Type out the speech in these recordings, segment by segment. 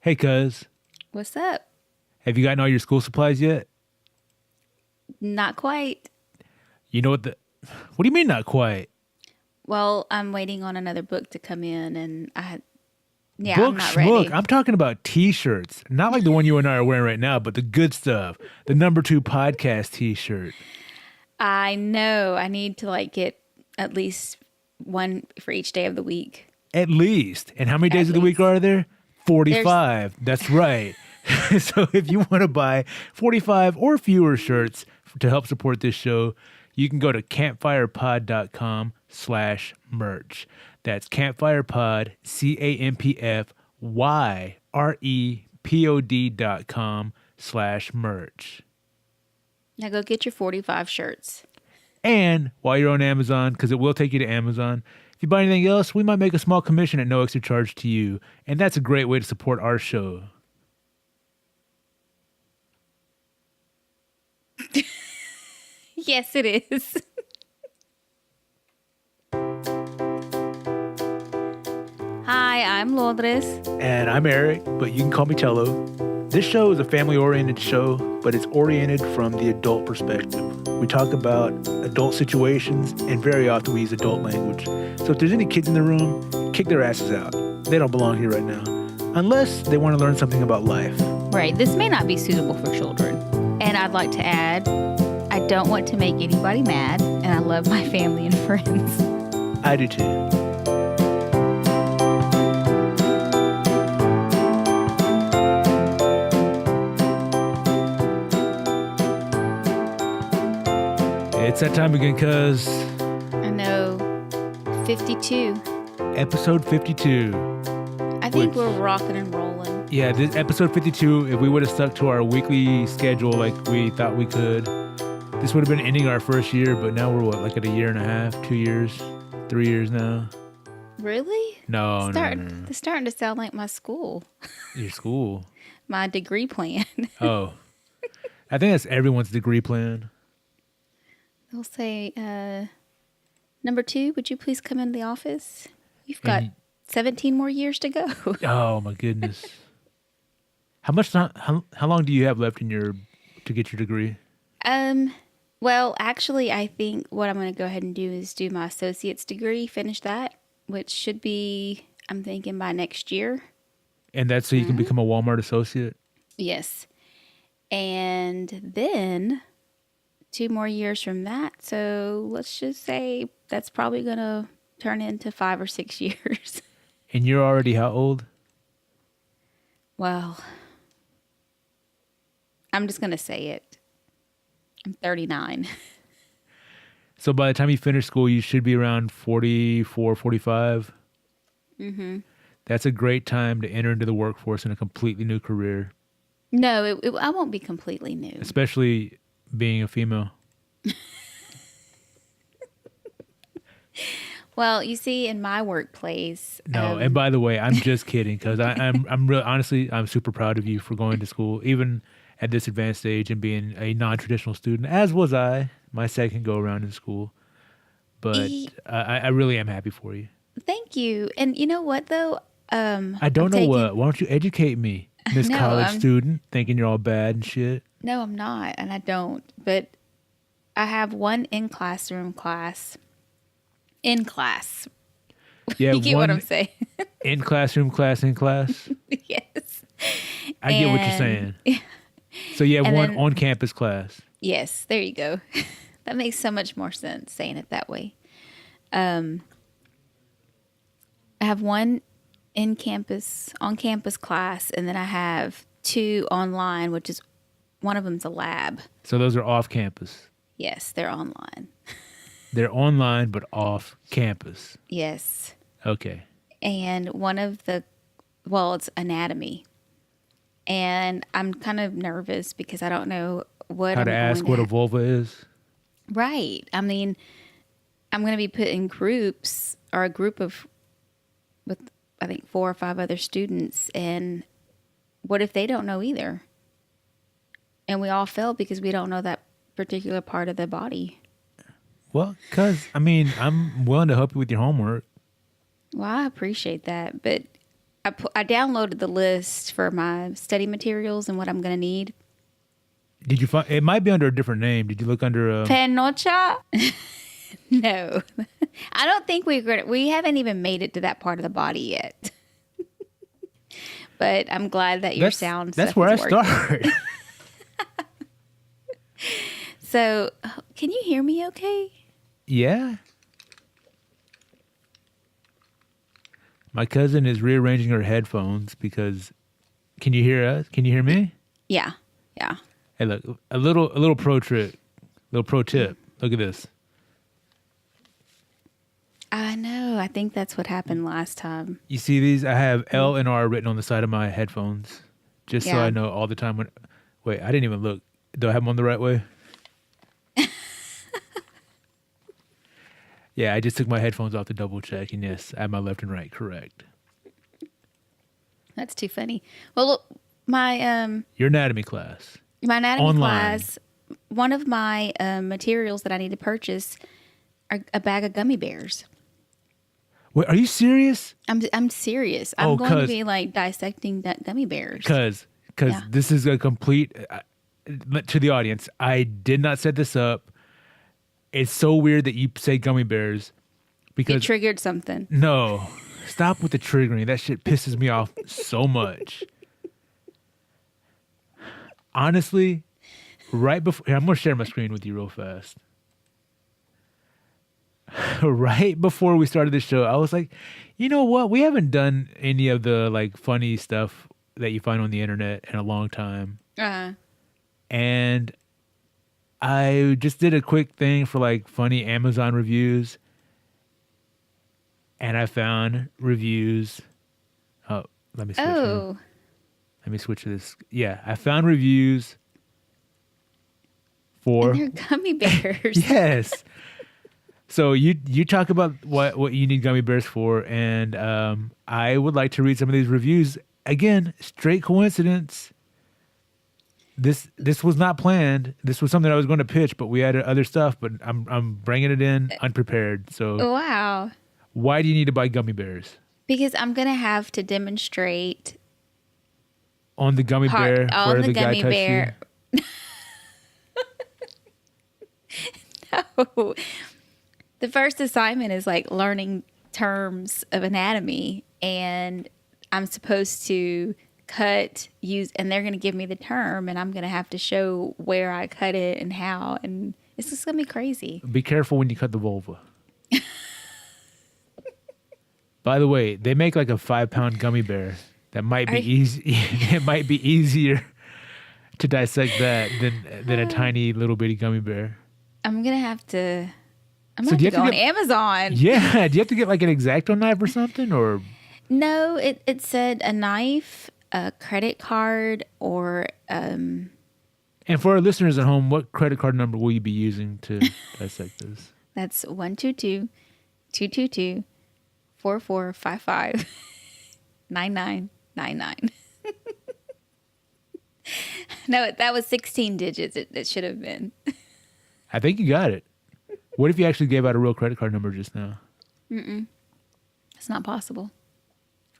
Hey, cuz, What's up? have you gotten all your school supplies yet? Not quite. You know what do you mean not quite? Well, I'm waiting on another book to come in, and I'm Book not schmuck. ready. I'm talking about t-shirts. Not like the one you and I are wearing right now, but the good stuff. The #2 podcast t-shirt. I know I need to get at least one for each day of the week. At least. And how many days At of the week least. are there? There's 45. That's right. So if you want to buy 45 or fewer shirts to help support this show, you can go to campfirepod.com/merch. That's campfirepod, campfirepod.com/merch. Now go get your 45 shirts. And while you're on Amazon, because it will take you to Amazon, if you buy anything else, we might make a small commission at no extra charge to you. And that's a great way to support our show. Yes, it is. Hi, I'm Lourdes. And I'm Eric, but you can call me Tello. This show is a family-oriented show, but it's oriented from the adult perspective. We talk about adult situations, and very often we use adult language. So if there's any kids in the room, kick their asses out. They don't belong here right now. Unless they want to learn something about life. Right, this may not be suitable for children. And I'd like to add, I don't want to make anybody mad, and I love my family and friends. I do too. It's that time again, cuz. I know. 52. Episode 52. I think we're rocking and rolling. Yeah, this episode 52, if we would have stuck to our weekly schedule like we thought we could, this would have been ending our first year, but now we're at a year and a half, 2 years, 3 years now. Really? No. It's starting to sound like my school. Your school? My degree plan. Oh. I think that's everyone's degree plan. They'll say, number 2, would you please come into the office? You've got 17 more years to go. Oh my goodness. How long do you have left to get your degree? Well, actually, I think what I'm going to go ahead and do is do my associate's degree, finish that, which should be, I'm thinking, by next year. And that's so you can become a Walmart associate? Yes. And then 2 more years from that. So let's just say that's probably going to turn into 5 or 6 years. And you're already how old? Well, I'm just going to say it. I'm 39. So by the time you finish school, you should be around 44, 45. Mm-hmm. That's a great time to enter into the workforce in a completely new career. No, I won't be completely new. Especially being a female. Well, you see, in my workplace. No, and by the way, I'm just kidding because I'm really honestly I'm super proud of you for going to school, even at this advanced age and being a non-traditional student, as was I, my second go around in school. But I really am happy for you. Thank you. And you know what though? I don't know what. Why don't you educate me, Miss College student, thinking you're all bad and shit? No, I'm not, and I don't. But I have one in-classroom class. In class. Yeah, you get what I'm saying? In classroom class in class? Yes. I get what you're saying. So you have one on-campus class. Yes, there you go. That makes so much more sense saying it that way. I have one on-campus class, and then I have 2 online, which is one of them's a lab. So those are off campus. Yes, they're online. They're online, but off campus. Yes. Okay. And it's anatomy. And I'm kind of nervous because I don't know how to ask what a vulva is. Right. I mean, I'm going to be put in groups or a group with I think 4 or 5 other students. And what if they don't know either? And we all fail because we don't know that particular part of the body. Well, I'm willing to help you with your homework. Well, I appreciate that. But I downloaded the list for my study materials and what I'm going to need. Did you find it? Might be under a different name. Did you look under? Penocha? No, I don't think we haven't even made it to that part of the body yet. But I'm glad that your sound. That's where I working. start. So, can you hear me? Okay. Yeah. My cousin is rearranging her headphones because. Can you hear us? Can you hear me? Yeah. Yeah. Hey, look, a little pro tip. Look at this. I know. I think that's what happened last time. You see these? I have L and R written on the side of my headphones, just so I know all the time when. Wait, I didn't even look. Do I have them on the right way? Yeah, I just took my headphones off to double check, and yes, I have my left and right correct. That's too funny. Well, look, your anatomy class. My anatomy online. class. One of my materials that I need to purchase are a bag of gummy bears. Wait, are you serious? I'm serious. I'm going to be like dissecting gummy bears. Because this is a complete to the audience. I did not set this up. It's so weird that you say gummy bears because it triggered something. No, stop with the triggering. That shit pisses me off so much. Honestly, right before here, I'm gonna share my screen with you real fast. Right before we started the show, I was like, you know what? We haven't done any of the like funny stuff that you find on the internet in a long time. And I just did a quick thing for like funny Amazon reviews. And I found reviews. Oh, let me switch. Oh. Let me switch to this. Yeah, I found reviews for... And they're gummy bears. Yes. So you talk about what you need gummy bears for, and I would like to read some of these reviews. Again, straight coincidence. This was not planned. This was something I was going to pitch, but we added other stuff. But I'm bringing it in unprepared. So wow. Why do you need to buy gummy bears? Because I'm gonna have to demonstrate on the gummy bear on where the guy gummy touched bear. you. No. The first assignment is like learning terms of anatomy, and I'm supposed to use, and they're going to give me the term, and I'm going to have to show where I cut it and how, and it's just going to be crazy. Be careful when you cut the vulva. By the way, they make like a 5-pound gummy bear that might be easy. It might be easier to dissect that than a tiny little bitty gummy bear. I'm going to have to. I'm going to have to go on Amazon. Yeah. Do you have to get like an X-Acto knife or something? Or no, it said a knife, a credit card, or... And for our listeners at home, what credit card number will you be using to dissect this? That's 122-222-4455-9999. No, that was 16 digits. It should have been. I think you got it. What if you actually gave out a real credit card number just now? It's not possible.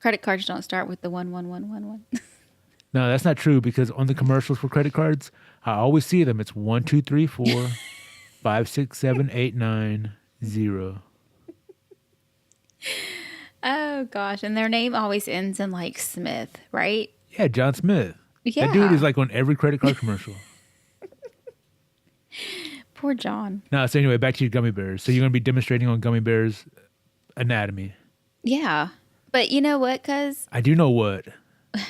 Credit cards don't start with the 11111. No, that's not true because on the commercials for credit cards, I always see them. It's 1, 2, 3, 4, 5, 6, 7, 8, 9, 0. Oh gosh, and their name always ends in like Smith, right? Yeah, John Smith. Yeah. That dude is like on every credit card commercial. Poor John. No, so anyway, back to your gummy bears. So you're going to be demonstrating on gummy bears anatomy. Yeah. But you know what, cuz? I do know what.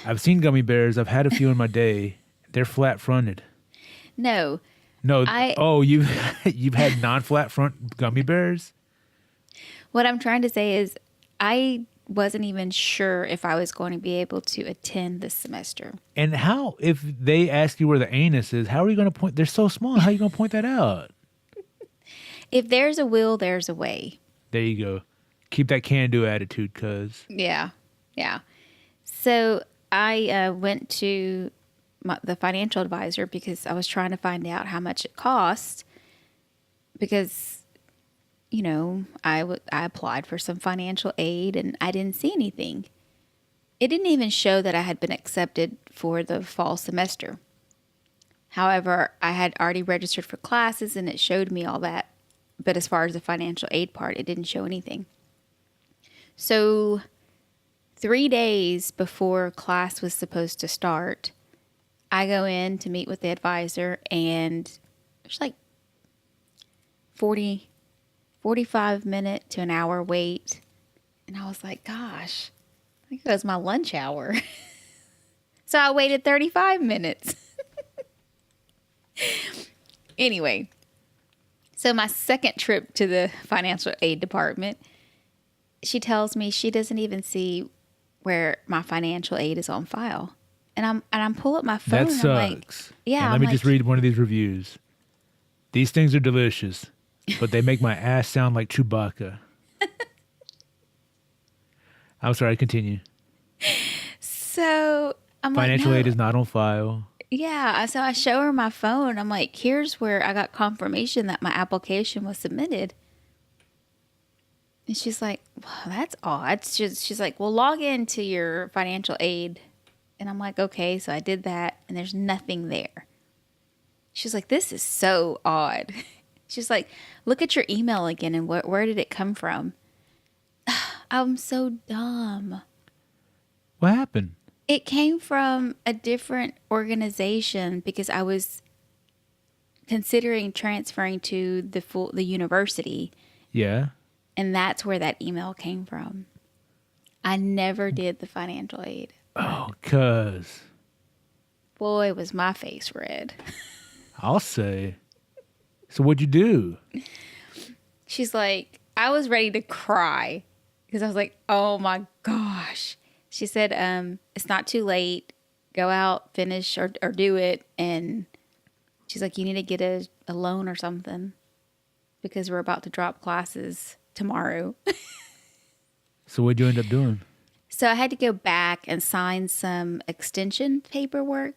I've seen gummy bears. I've had a few in my day. They're flat-fronted. No. You've had non-flat front gummy bears? What I'm trying to say is I wasn't even sure if I was going to be able to attend this semester. And how, if they ask you where the anus is, how are you going to point? They're so small. How are you going to point that out? If there's a will, there's a way. There you go. Keep that can-do attitude, cuz. Yeah. Yeah. So I went to the financial advisor because I was trying to find out how much it cost because, I applied for some financial aid and I didn't see anything. It didn't even show that I had been accepted for the fall semester. However, I had already registered for classes and it showed me all that. But as far as the financial aid part, it didn't show anything. So 3 days before class was supposed to start, I go in to meet with the advisor, and there's like 45 minute to an hour wait. And I was like, gosh, I think that was my lunch hour. So I waited 35 minutes. Anyway, so my second trip to the financial aid department, she tells me she doesn't even see where my financial aid is on file. And I'm pulling up my phone. That and sucks. I'm like, yeah. And let me just read one of these reviews. These things are delicious, but they make my ass sound like Chewbacca. I'm sorry, continue. So I'm Financial like, no. aid is not on file. Yeah. So I show her my phone. I'm like, here's where I got confirmation that my application was submitted. And she's like, well, that's odd. She's like, well, log into your financial aid. And I'm like, okay. So I did that, and there's nothing there. She's like, this is so odd. She's like, look at your email again, and where did it come from? I'm so dumb. What happened? It came from a different organization because I was considering transferring to the university. Yeah. And that's where that email came from. I never did the financial aid. Oh, cuz. Boy, was my face red. I'll say. So what'd you do? She's like, I was ready to cry because I was like, oh my gosh. She said, it's not too late. Go out, finish or do it. And she's like, you need to get a loan or something because we're about to drop classes tomorrow. So what'd you end up doing? So I had to go back and sign some extension paperwork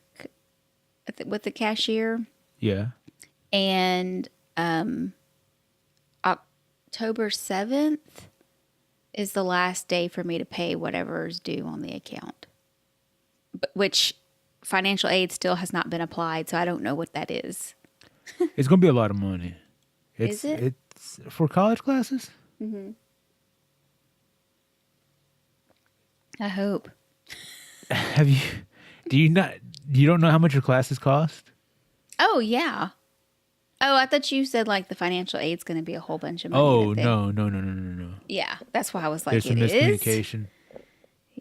with the cashier. Yeah. And October 7th is the last day for me to pay whatever is due on the account, which financial aid still has not been applied, so I don't know what that is. It's going to be a lot of money. Is it? It's for college classes? Mm-hmm. I hope. You don't know how much your classes cost? Oh, yeah. Oh, I thought you said like the financial aid's going to be a whole bunch of money. Oh, no. Yeah, that's why I was like, There's some miscommunication.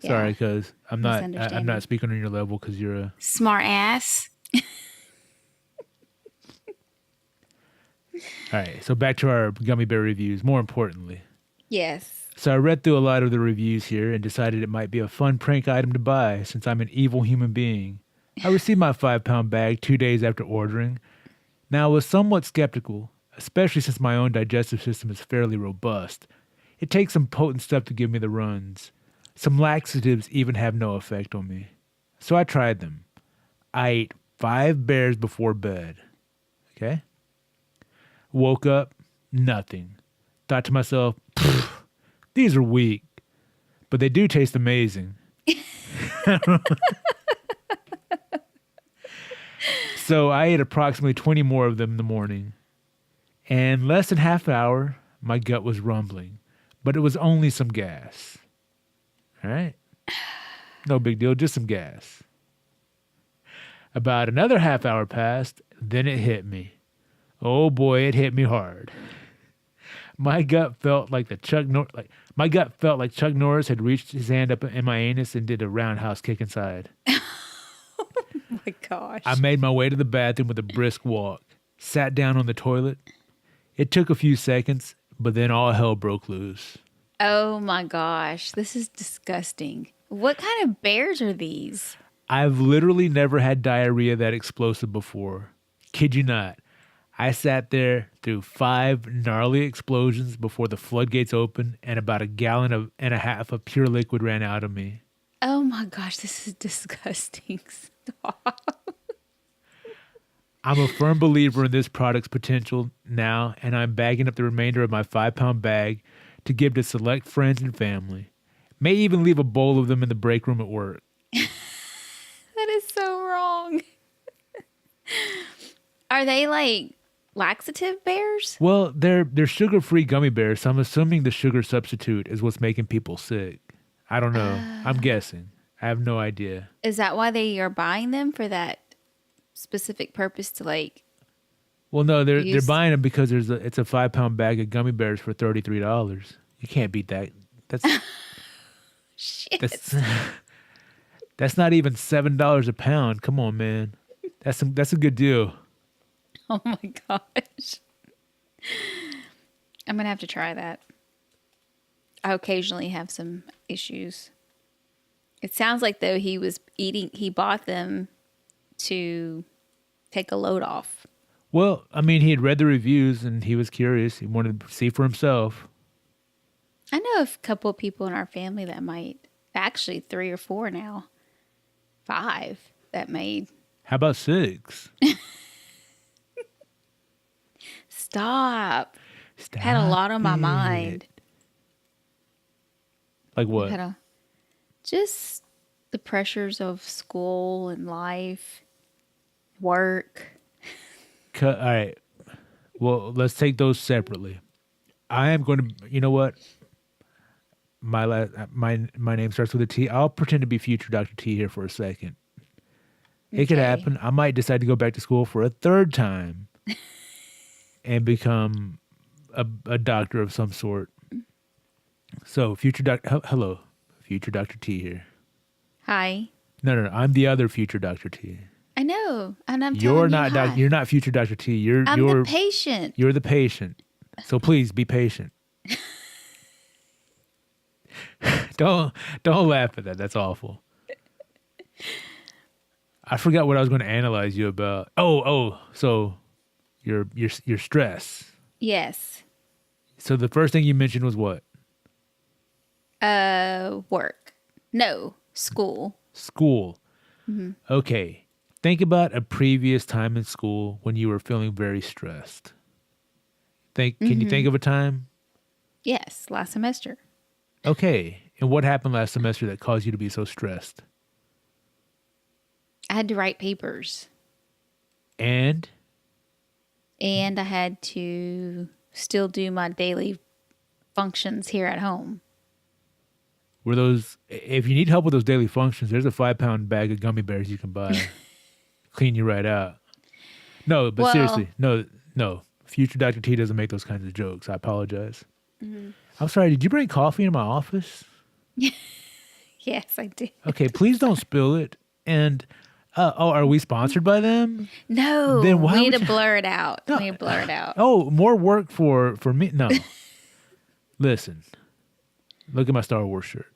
Yeah. Sorry, because I'm not speaking on your level because you're a smart ass. All right, so back to our gummy bear reviews, more importantly. Yes. So I read through a lot of the reviews here and decided it might be a fun prank item to buy since I'm an evil human being. I received my 5-pound bag 2 days after ordering. Now, I was somewhat skeptical, especially since my own digestive system is fairly robust. It takes some potent stuff to give me the runs. Some laxatives even have no effect on me. So I tried them. I ate 5 bears before bed. Okay? Woke up, nothing. Thought to myself, these are weak, but they do taste amazing. So I ate approximately 20 more of them in the morning. And less than half an hour, my gut was rumbling. But it was only some gas. All right? No big deal, just some gas. About another half hour passed, then it hit me. Oh boy, it hit me hard. My gut felt like Chuck Norris had reached his hand up in my anus and did a roundhouse kick inside. Oh my gosh. I made my way to the bathroom with a brisk walk, sat down on the toilet. It took a few seconds, but then all hell broke loose. Oh my gosh, this is disgusting. What kind of bears are these? I've literally never had diarrhea that explosive before. Kid you not. I sat there through 5 gnarly explosions before the floodgates opened and about 1.5 gallons of pure liquid ran out of me. Oh my gosh, this is disgusting. Stop. I'm a firm believer in this product's potential now, and I'm bagging up the remainder of my 5-pound bag to give to select friends and family. May even leave a bowl of them in the break room at work. That is so wrong. Are they like laxative bears? Well, they're sugar-free gummy bears, so I'm assuming the sugar substitute is what's making people sick. I don't know. I'm guessing. I have no idea. Is that why they are buying them, for that specific purpose to like? Well, no, they're buying them because it's a 5-pound bag of gummy bears for $33. You can't beat that. That's Shit. that's not even $7 a pound. Come on, man. That's a good deal. Oh my gosh. I'm going to have to try that. I occasionally have some issues. It sounds like though he bought them to take a load off. Well, I mean, he had read the reviews and he was curious. He wanted to see for himself. I know a couple of people in our family that might, actually 3 or 4 now, 5 that made. How about 6? Stop. Had a lot on my mind. Like what? Just the pressures of school and life, work. All right. Well, let's take those separately. I am going to, you know what? My name starts with a T. I'll pretend to be future Dr. T here for a second. It could happen. I might decide to go back to school for a 3rd time and become a doctor of some sort. So, hello, future Dr. T here. Hi. No. I'm the other future Dr. T. I know, and I'm You're telling not hi. You're not future Dr. T. You're the patient. You're the patient. So please be patient. Don't laugh at that. That's awful. I forgot what I was going to analyze you about. So your stress. Yes. So the first thing you mentioned was what? Work. No, school. School. Mm-hmm. Okay. Think about a previous time in school when you were feeling very stressed. Can you think of a time? Yes, last semester. Okay. And what happened last semester that caused you to be so stressed? I had to write papers. And I had to still do my daily functions here at home. Were those, if you need help with those daily functions, there's a 5-pound bag of gummy bears you can buy. Clean you right out. No, but seriously, no. Future Dr. T doesn't make those kinds of jokes. I apologize. Mm-hmm. I'm sorry, did you bring coffee in my office? Yes, I did. Okay, please don't spill it. And, are we sponsored by them? No, then why we need to blur it out. No. We need to blur it out. Oh, more work for me? No. Listen, look at my Star Wars shirt.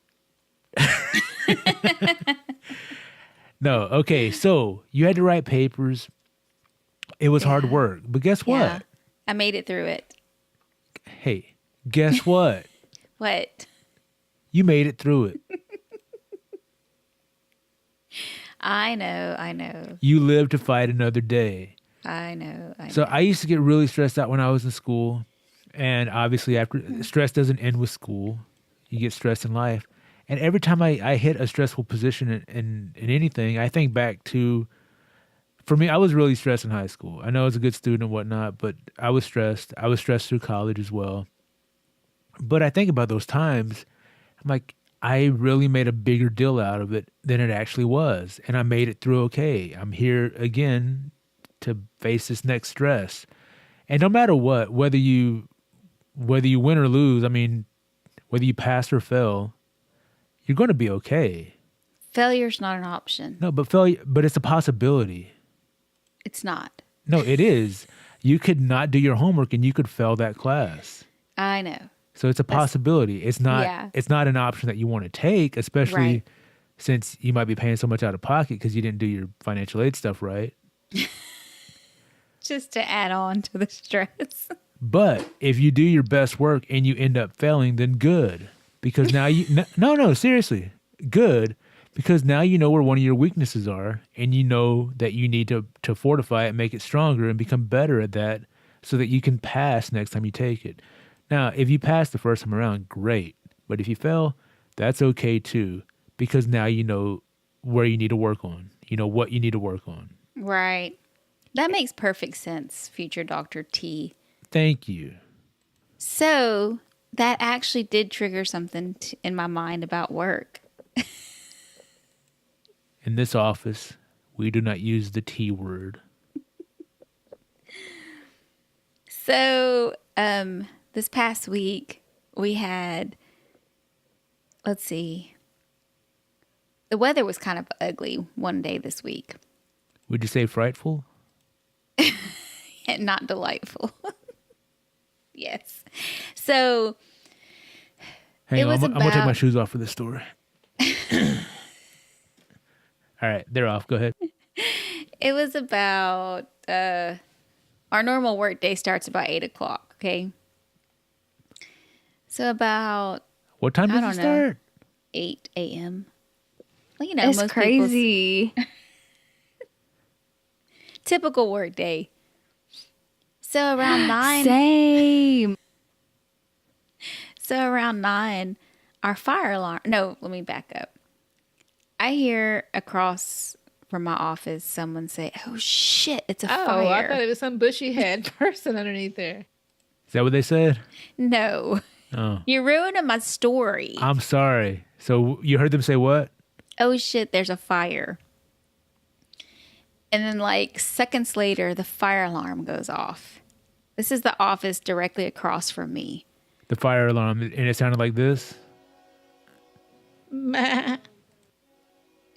No, okay, so you had to write papers. It was hard work, but guess what? Yeah, I made it through it. Hey, guess what? What? You made it through it. I know. You lived to fight another day. I know. So I used to get really stressed out when I was in school. And obviously, stress doesn't end with school. You get stressed in life. And every time I hit a stressful position in anything, I think back to, for me, I was really stressed in high school. I know I was a good student and whatnot, but I was stressed. I was stressed through college as well. But I think about those times, I'm like, I really made a bigger deal out of it than it actually was. And I made it through okay. I'm here again to face this next stress. And no matter what, whether you win or lose, I mean, whether you pass or fail, you're going to be okay. Failure's not an option. No, but it's a possibility. It's not. No, it is. You could not do your homework and you could fail that class. I know. So it's a possibility. It's not It's not an option that you want to take, especially since you might be paying so much out of pocket because you didn't do your financial aid stuff right. Just to add on to the stress. But if you do your best work and you end up failing, then good. Because now no, seriously, good. Because now you know where one of your weaknesses are and you know that you need to fortify it, make it stronger and become better at that so that you can pass next time you take it. Now, if you pass the first time around, great. But if you fail, that's okay too, because now you know where you need to work on. You know what you need to work on. Right. That makes perfect sense, future Dr. T. Thank you. So that actually did trigger something in my mind about work. In this office, we do not use the T word. So this past week, we had, let's see, the weather was kind of ugly one day this week. Would you say frightful? And not delightful. Yes. So Hang it on, was I'm going to take my about- shoes off for this story. All right, they're off. Go ahead. It was about, our normal work day starts about 8 o'clock, okay? So about What time I does it don't know. start? 8 a.m. Well, you know, It's most crazy. people's typical work day. So around 9, Same. so around 9, our fire alarm, no, let me back up. I hear across from my office someone say, "Oh shit, it's a Oh, fire." I thought it was some bushy head person underneath there. Is that what they said? No, Oh, you're ruining my story. I'm sorry. So you heard them say what? Oh shit, there's a fire. And then like seconds later, the fire alarm goes off. This is the office directly across from me. The fire alarm, and it sounded like this. Meh.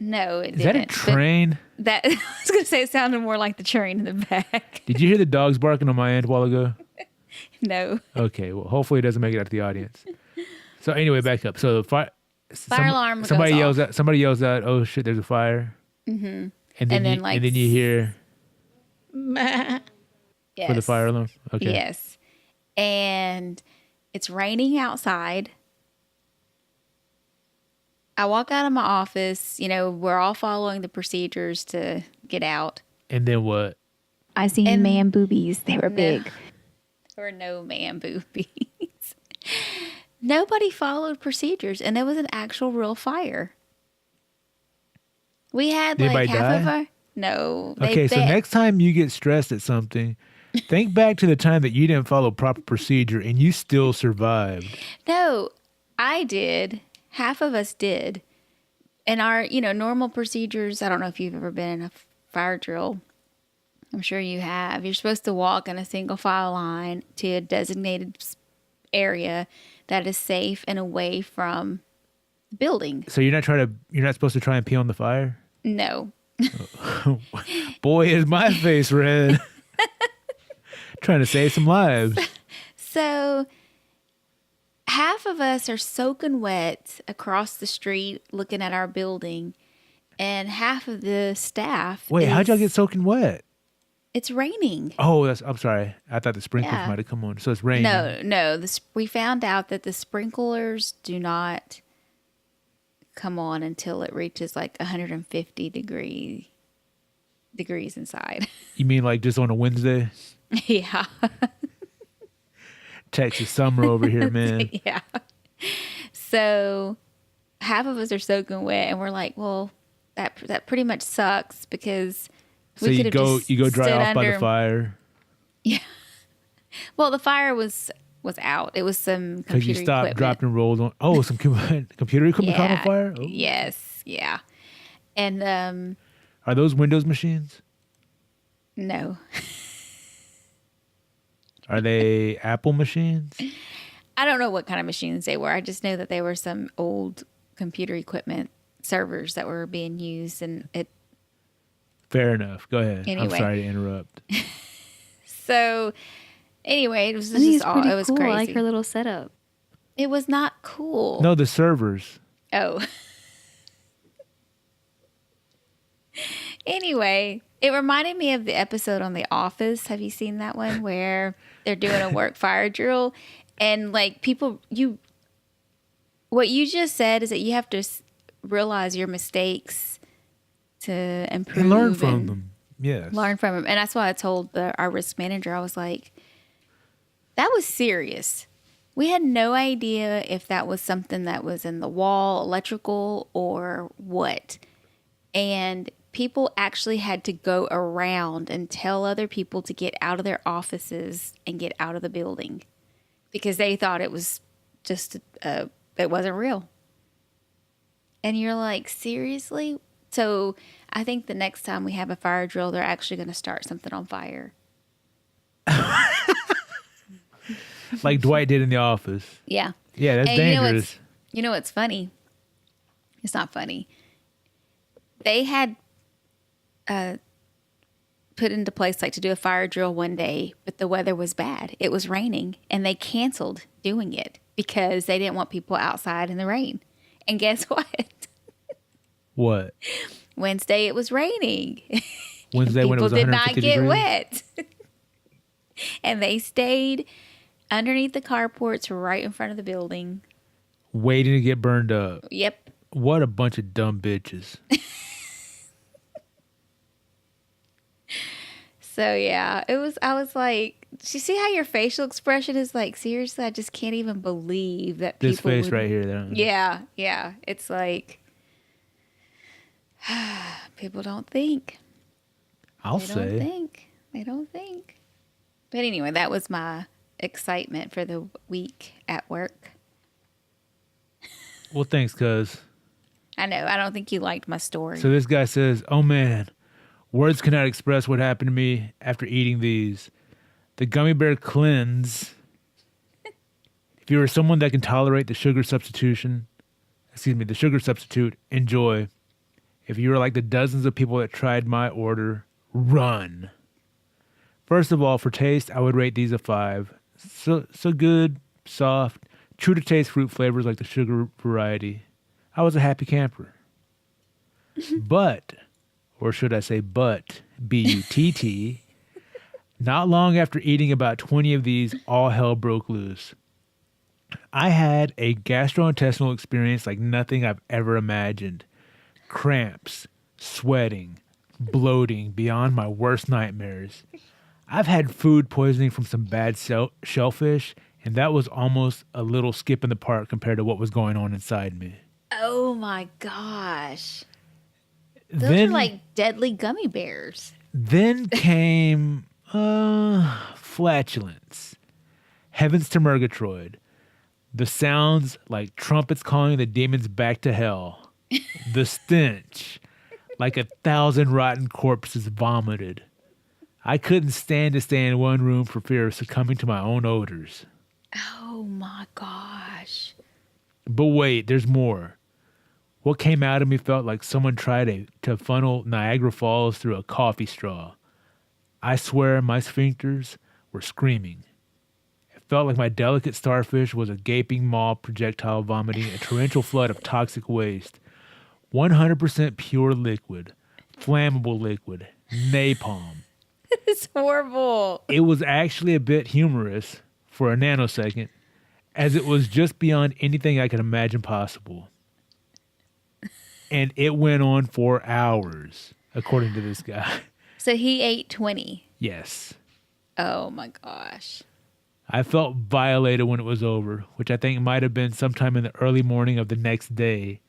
No, it Is didn't. that a But train? That I was gonna say it sounded more like the train in the back. Did you hear the dogs barking on my end a while ago? No. Okay, well, hopefully it doesn't make it out to the audience. So anyway, back up. So the fire Alarm Somebody goes yells off. out. Somebody yells out, "Oh shit! There's a fire!" Mm-hmm. And then then, you, like, and then you hear Meh. Yes. for the fire alarm. Okay. Yes. And it's raining outside. I walk out of my office. You know, we're all following the procedures to get out. And then what? I seen And- man boobies. They were big. There were no man boobies. Nobody followed procedures, and there was an actual real fire. We had Did like anybody half of die? our. No. Okay, so next time you get stressed at something, think back to the time that you didn't follow proper procedure and you still survived. No, I did. Half of us did. And our, normal procedures, I don't know if you've ever been in a fire drill. I'm sure you have. You're supposed to walk in a single file line to a designated area that is safe and away from the building. So you're not supposed to try and pee on the fire? No. Boy, is my face red. Trying to save some lives. So half of us are soaking wet across the street looking at our building, and half of the staff. Wait, how'd y'all get soaking wet? It's raining. Oh, I'm sorry. I thought the sprinklers Yeah. might have come on. So it's raining. No. We found out that the sprinklers do not come on until it reaches like 150 degrees inside. You mean like just on a Wednesday? Yeah. Texas summer over here, man. Yeah. So half of us are soaking wet, and we're like, well, that pretty much sucks because So we you could have go just dry stood off by the under- fire Yeah. Well, the fire was out. It was some because computer you stopped, equipment. dropped, and rolled on. Oh, some computer equipment caught on fire. Oh. Yes. Yeah. And Are those Windows machines? no. Are they Apple machines? I don't know what kind of machines they were. I just know that they were some old computer equipment servers that were being used, and it. Fair enough. Go ahead. I'm Anyway. sorry to interrupt. So, anyway, it was I think just it's all. pretty It was cool. crazy. I like her little setup. It was not cool. No, the servers. Oh. Anyway, it reminded me of the episode on The Office. Have you seen that one where they're doing a work fire drill and like what you just said is that you have to realize your mistakes to improve And learn from them. Yes. Learn from them. And that's why I told our risk manager, I was like, that was serious. We had no idea if that was something that was in the wall, electrical, or what. And people actually had to go around and tell other people to get out of their offices and get out of the building because they thought it was just, it wasn't real. And you're like, seriously? So I think the next time we have a fire drill, they're actually going to start something on fire. Like Dwight did in The Office. Yeah. Yeah, that's And dangerous. You know what's funny? It's not funny. They had put into place like to do a fire drill one day, but the weather was bad. It was raining, and they canceled doing it because they didn't want people outside in the rain. And guess what? What? Wednesday it was raining. Wednesday when it was People did 150 not get degrees? wet. And they stayed underneath the carports right in front of the building. Waiting to get burned up. Yep. What a bunch of dumb bitches. So yeah, I was like, do you see how your facial expression is like, seriously, I just can't even believe that This people face would- right here. Though. Yeah. It's like people don't think. I'll They say. don't think. But anyway, that was my excitement for the week at work. Well, thanks, cuz. I know, I don't think you liked my story. So this guy says, oh man, words cannot express what happened to me after eating these. The gummy bear cleanse. If you are someone that can tolerate the sugar substitute, enjoy. If you are like the dozens of people that tried my order, run. First of all, for taste, I would rate these a 5. So good, soft, true to taste fruit flavors like the sugar variety. I was a happy camper. But, or should I say but, B-U-T-T, not long after eating about 20 of these, all hell broke loose. I had a gastrointestinal experience like nothing I've ever imagined. Cramps, sweating, bloating beyond my worst nightmares. I've had food poisoning from some bad shellfish, and that was almost a little skip in the park compared to what was going on inside me. Oh my gosh. Those Then, are like deadly gummy bears. then came flatulence. Heavens to Murgatroyd. The sounds like trumpets calling the demons back to hell. The stench, like 1,000 rotten corpses vomited. I couldn't stand to stay in one room for fear of succumbing to my own odors. Oh my gosh. But wait, there's more. What came out of me felt like someone tried to funnel Niagara Falls through a coffee straw. I swear my sphincters were screaming. It felt like my delicate starfish was a gaping maw projectile vomiting a torrential flood of toxic waste. 100% pure liquid, flammable liquid, napalm. It's horrible. It was actually a bit humorous for a nanosecond, as it was just beyond anything I could imagine possible. And it went on for hours, according to this guy. So he ate 20. Yes. Oh my gosh. I felt violated when it was over, which I think might have been sometime in the early morning of the next day.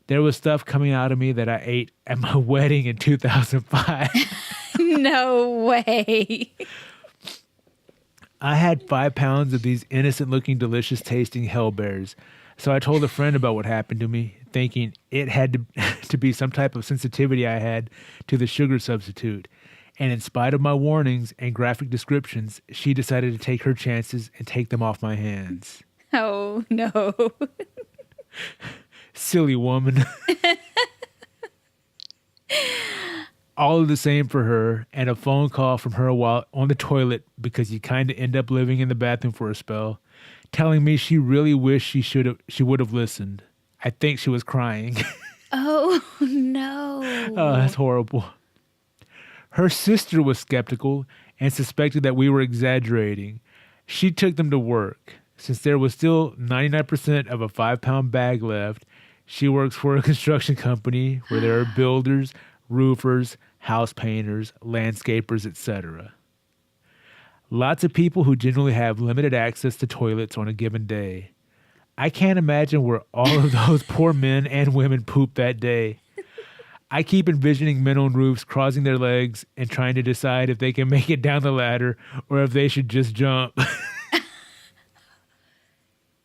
There was stuff coming out of me that I ate at my wedding in 2005. No way. I had 5 pounds of these innocent-looking, delicious-tasting hell bears. So I told a friend about what happened to me, thinking it had to be some type of sensitivity I had to the sugar substitute. And in spite of my warnings and graphic descriptions, she decided to take her chances and take them off my hands. Oh no. Silly woman. All of the same for her, and a phone call from her while on the toilet because you kind of end up living in the bathroom for a spell, telling me she really wished she would have listened. I think she was crying. Oh no. Oh, that's horrible. Her sister was skeptical and suspected that we were exaggerating. She took them to work. Since there was still 99% of a 5-pound bag left, she works for a construction company where there are builders, roofers, house painters, landscapers, etc. Lots of people who generally have limited access to toilets on a given day. I can't imagine where all of those poor men and women poop that day. I keep envisioning men on roofs crossing their legs and trying to decide if they can make it down the ladder or if they should just jump.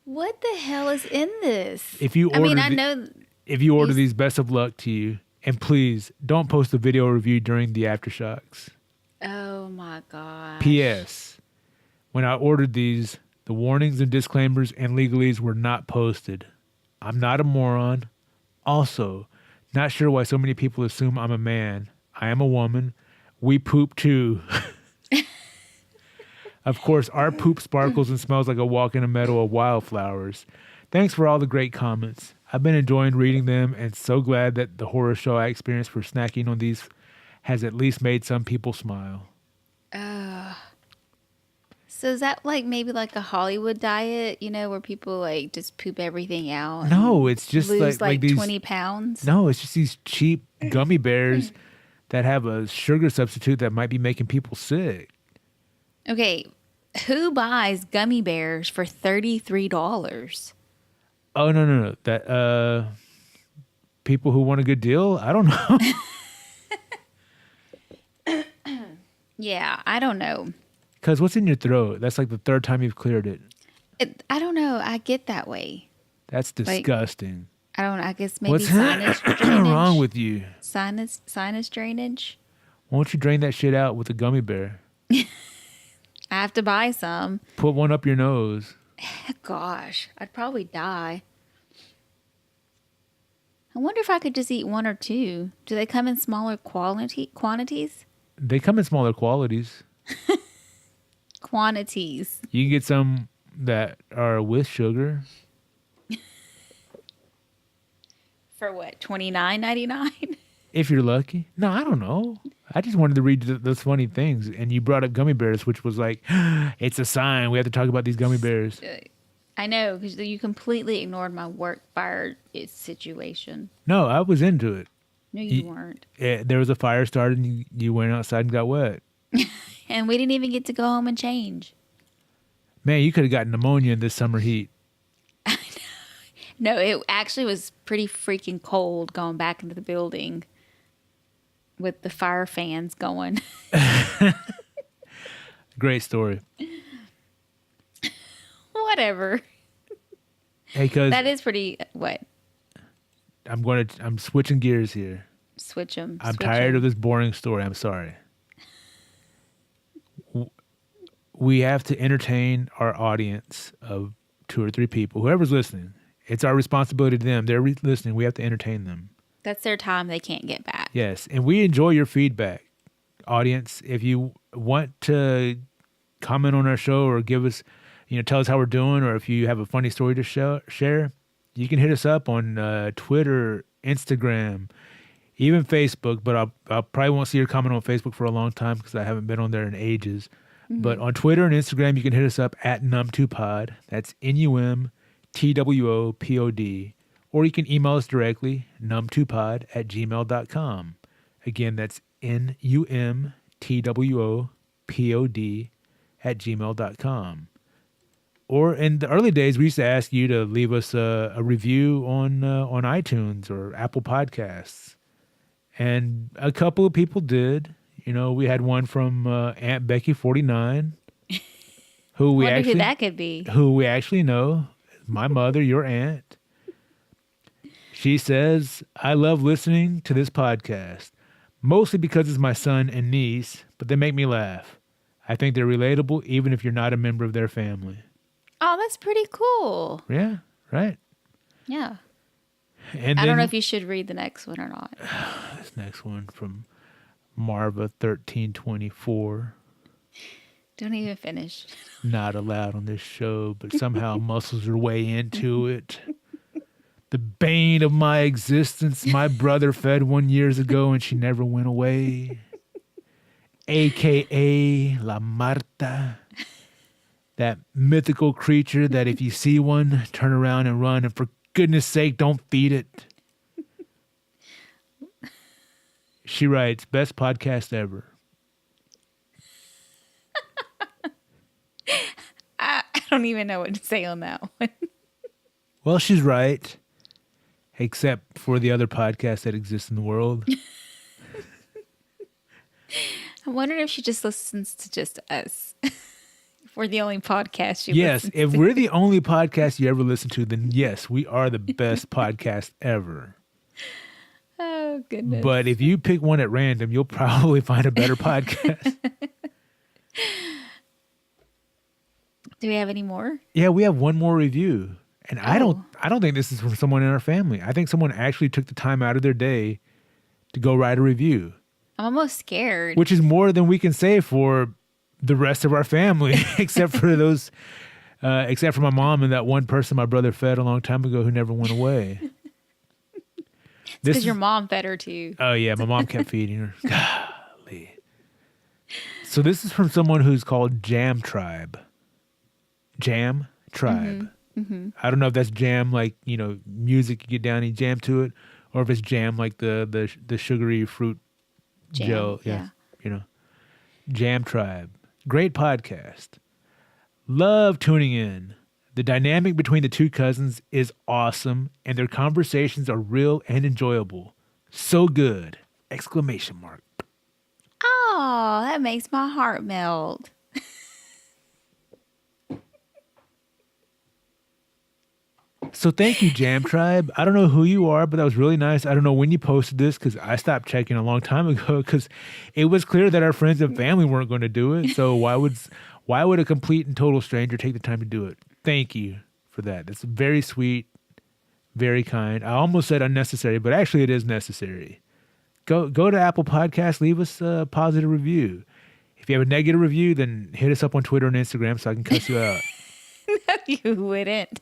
What the hell is in this? If you I mean, order I know. If you order these, best of luck to you. And please, don't post a video review during the aftershocks. Oh my gosh. P.S. When I ordered these, the warnings and disclaimers and legalese were not posted. I'm not a moron. Also, not sure why so many people assume I'm a man. I am a woman. We poop too. Of course, our poop sparkles and smells like a walk in a meadow of wildflowers. Thanks for all the great comments. I've been enjoying reading them and so glad that the horror show I experienced for snacking on these has at least made some people smile. So is that like maybe like a Hollywood diet, you know, where people like just poop everything out? No, it's just lose like these 20 pounds? No, it's just these cheap gummy bears that have a sugar substitute that might be making people sick. Okay, who buys gummy bears for $33? Oh no. That people who want a good deal? I don't know. Yeah, I don't know. Cuz what's in your throat? That's like the third time you've cleared it. I don't know. I get that way. That's disgusting. I don't know. I guess maybe What's sinus drainage. wrong with you? Sinus drainage. Why don't you drain that shit out with a gummy bear? I have to buy some. Put one up your nose. Gosh, I'd probably die. I wonder if I could just eat one or two. Do they come in smaller quantities? They come in smaller qualities. Quantities. You can get some that are with sugar. For what? $29.99? If you're lucky. No, I don't know. I just wanted to read those funny things. And you brought up gummy bears, which was like, it's a sign. We have to talk about these gummy bears. I know, because you completely ignored my work fire situation. No, I was into it. No, you weren't. There was a fire started and you went outside and got wet. And we didn't even get to go home and change. Man, you could have gotten pneumonia in this summer heat. No, it actually was pretty freaking cold going back into the building with the fire fans going. Great story. Whatever. Hey, cuz That is pretty, what? I'm switching gears here. Switch them. I'm tired of this boring story. I'm sorry. We have to entertain our audience of 2 or 3 people. Whoever's listening, it's our responsibility to them. They're listening. We have to entertain them. That's their time they can't get back. Yes, and we enjoy your feedback, audience. If you want to comment on our show or give us, tell us how we're doing, or if you have a funny story to share, you can hit us up on Twitter, Instagram, even Facebook. But I probably won't see your comment on Facebook for a long time because I haven't been on there in ages. Mm-hmm. But on Twitter and Instagram, you can hit us up at N2Pod. That's NUMTWOPOD. Or you can email us directly, num2pod@gmail.com. Again, that's NUMTWOPOD@gmail.com. Or in the early days, we used to ask you to leave us a review on iTunes or Apple Podcasts. And a couple of people did. We had one from Aunt Becky 49, who who that could be. Who we actually know, my mother, your aunt. She says, I love listening to this podcast, mostly because it's my son and niece, but they make me laugh. I think they're relatable, even if you're not a member of their family. Oh, that's pretty cool. Yeah, right. Yeah. And I don't know if you should read the next one or not. This next one from Marva 1324. Don't even finish. Not allowed on this show, but somehow muscles her way into it. The bane of my existence, my brother fed 1 year ago and she never went away. AKA La Marta. That mythical creature that if you see one, turn around and run, and for goodness sake, don't feed it. She writes, best podcast ever. don't even know what to say on that one. Well, she's right. Except for the other podcasts that exist in the world. I wonder if she just listens to just us. If we're the only podcast she Yes, listens if to. we're the only podcast you ever listen to, then yes, we are the best podcast ever. Oh, goodness. But if you pick one at random, you'll probably find a better podcast. Do we have any more? Yeah, we have one more review. And I Oh. don't think this is from someone in our family. I think someone actually took the time out of their day to go write a review, I'm almost scared. which is more than we can say for the rest of our family, except for my mom and that one person my brother fed a long time ago who never went away. Because your mom fed her too. Oh yeah, my mom kept feeding her. Golly. So this is from someone who's called Jam Tribe. Jam Tribe. I don't know if that's jam like, music, you get down and you jam to it, or if it's jam like the sugary fruit Jam, gel. yeah. Jam Tribe. Great podcast. Love tuning in. The dynamic between the two cousins is awesome, and their conversations are real and enjoyable. So good! Exclamation mark. Oh, that makes my heart melt. So thank you, Jam Tribe. I don't know who you are, but that was really nice. I don't know when you posted this because I stopped checking a long time ago because it was clear that our friends and family weren't going to do it. So why would a complete and total stranger take the time to do it? Thank you for that. That's very sweet, very kind. I almost said unnecessary, but actually it is necessary. Go to Apple Podcasts, leave us a positive review. If you have a negative review, then hit us up on Twitter and Instagram so I can cuss you out. You wouldn't.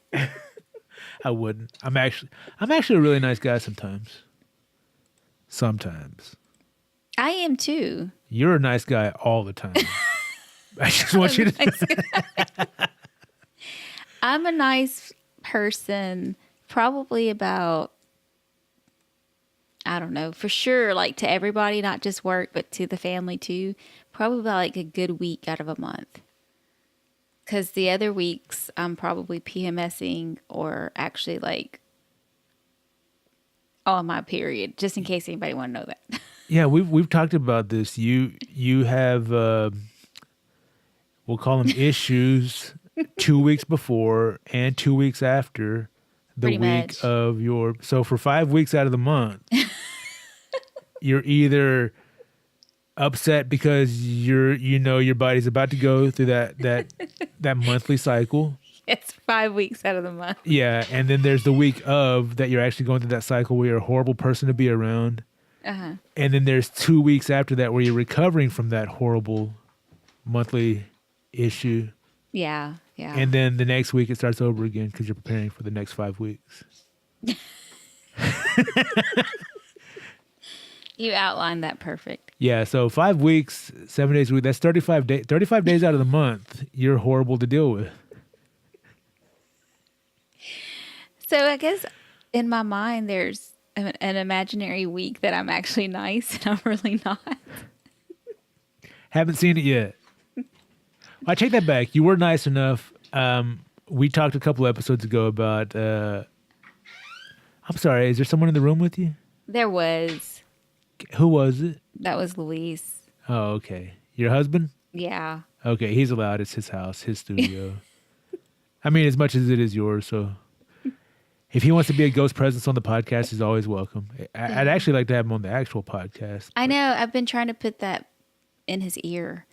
I wouldn't. I'm actually a really nice guy sometimes. Sometimes. I am too. You're a nice guy all the time. I just want you to. I'm a nice person, probably about, I don't know, for sure, like to everybody, not just work, but to the family too. Probably about like a good week out of a month. Because the other weeks, I'm probably PMSing or actually like on my period, just in case anybody want to know that. Yeah, we've talked about this. You have we'll call them issues 2 weeks before and 2 weeks after the Pretty week much. of your. So for 5 weeks out of the month, you're either upset because your body's about to go through that monthly cycle. It's 5 weeks out of the month. Yeah, and then there's the week of that you're actually going through that cycle where you're a horrible person to be around. Uh-huh. And then there's 2 weeks after that where you're recovering from that horrible monthly issue. Yeah, yeah. And then the next week it starts over again because you're preparing for the next 5 weeks. You outlined that perfect. Yeah, so 5 weeks, 7 days a week, that's 35 days. 35 days out of the month, you're horrible to deal with. So I guess in my mind, there's an imaginary week that I'm actually nice and I'm really not. Haven't seen it yet. I take that back. You were nice enough. We talked a couple episodes ago about... I'm sorry, is there someone in the room with you? There was. Who was it? That was Luis. Oh, okay. Your husband? Yeah. Okay, he's allowed. It's his house, his studio. I mean, as much as it is yours, so... If he wants to be a ghost presence on the podcast, he's always welcome. I'd actually like to have him on the actual podcast. I know. I've been trying to put that in his ear,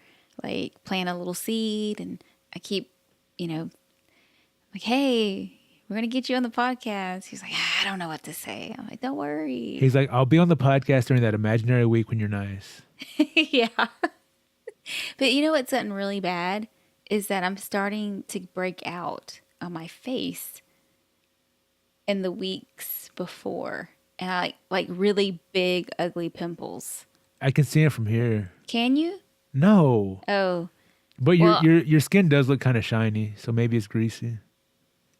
like plant a little seed. And I keep, like, hey, we're going to get you on the podcast. He's like, I don't know what to say. I'm like, don't worry. He's like, I'll be on the podcast during that imaginary week when you're nice. Yeah. But you know what's something really bad is that I'm starting to break out on my face in the weeks before. And I like really big, ugly pimples. I can see it from here. Can you? No. Oh. But Well- your skin does look kind of shiny, so maybe it's greasy.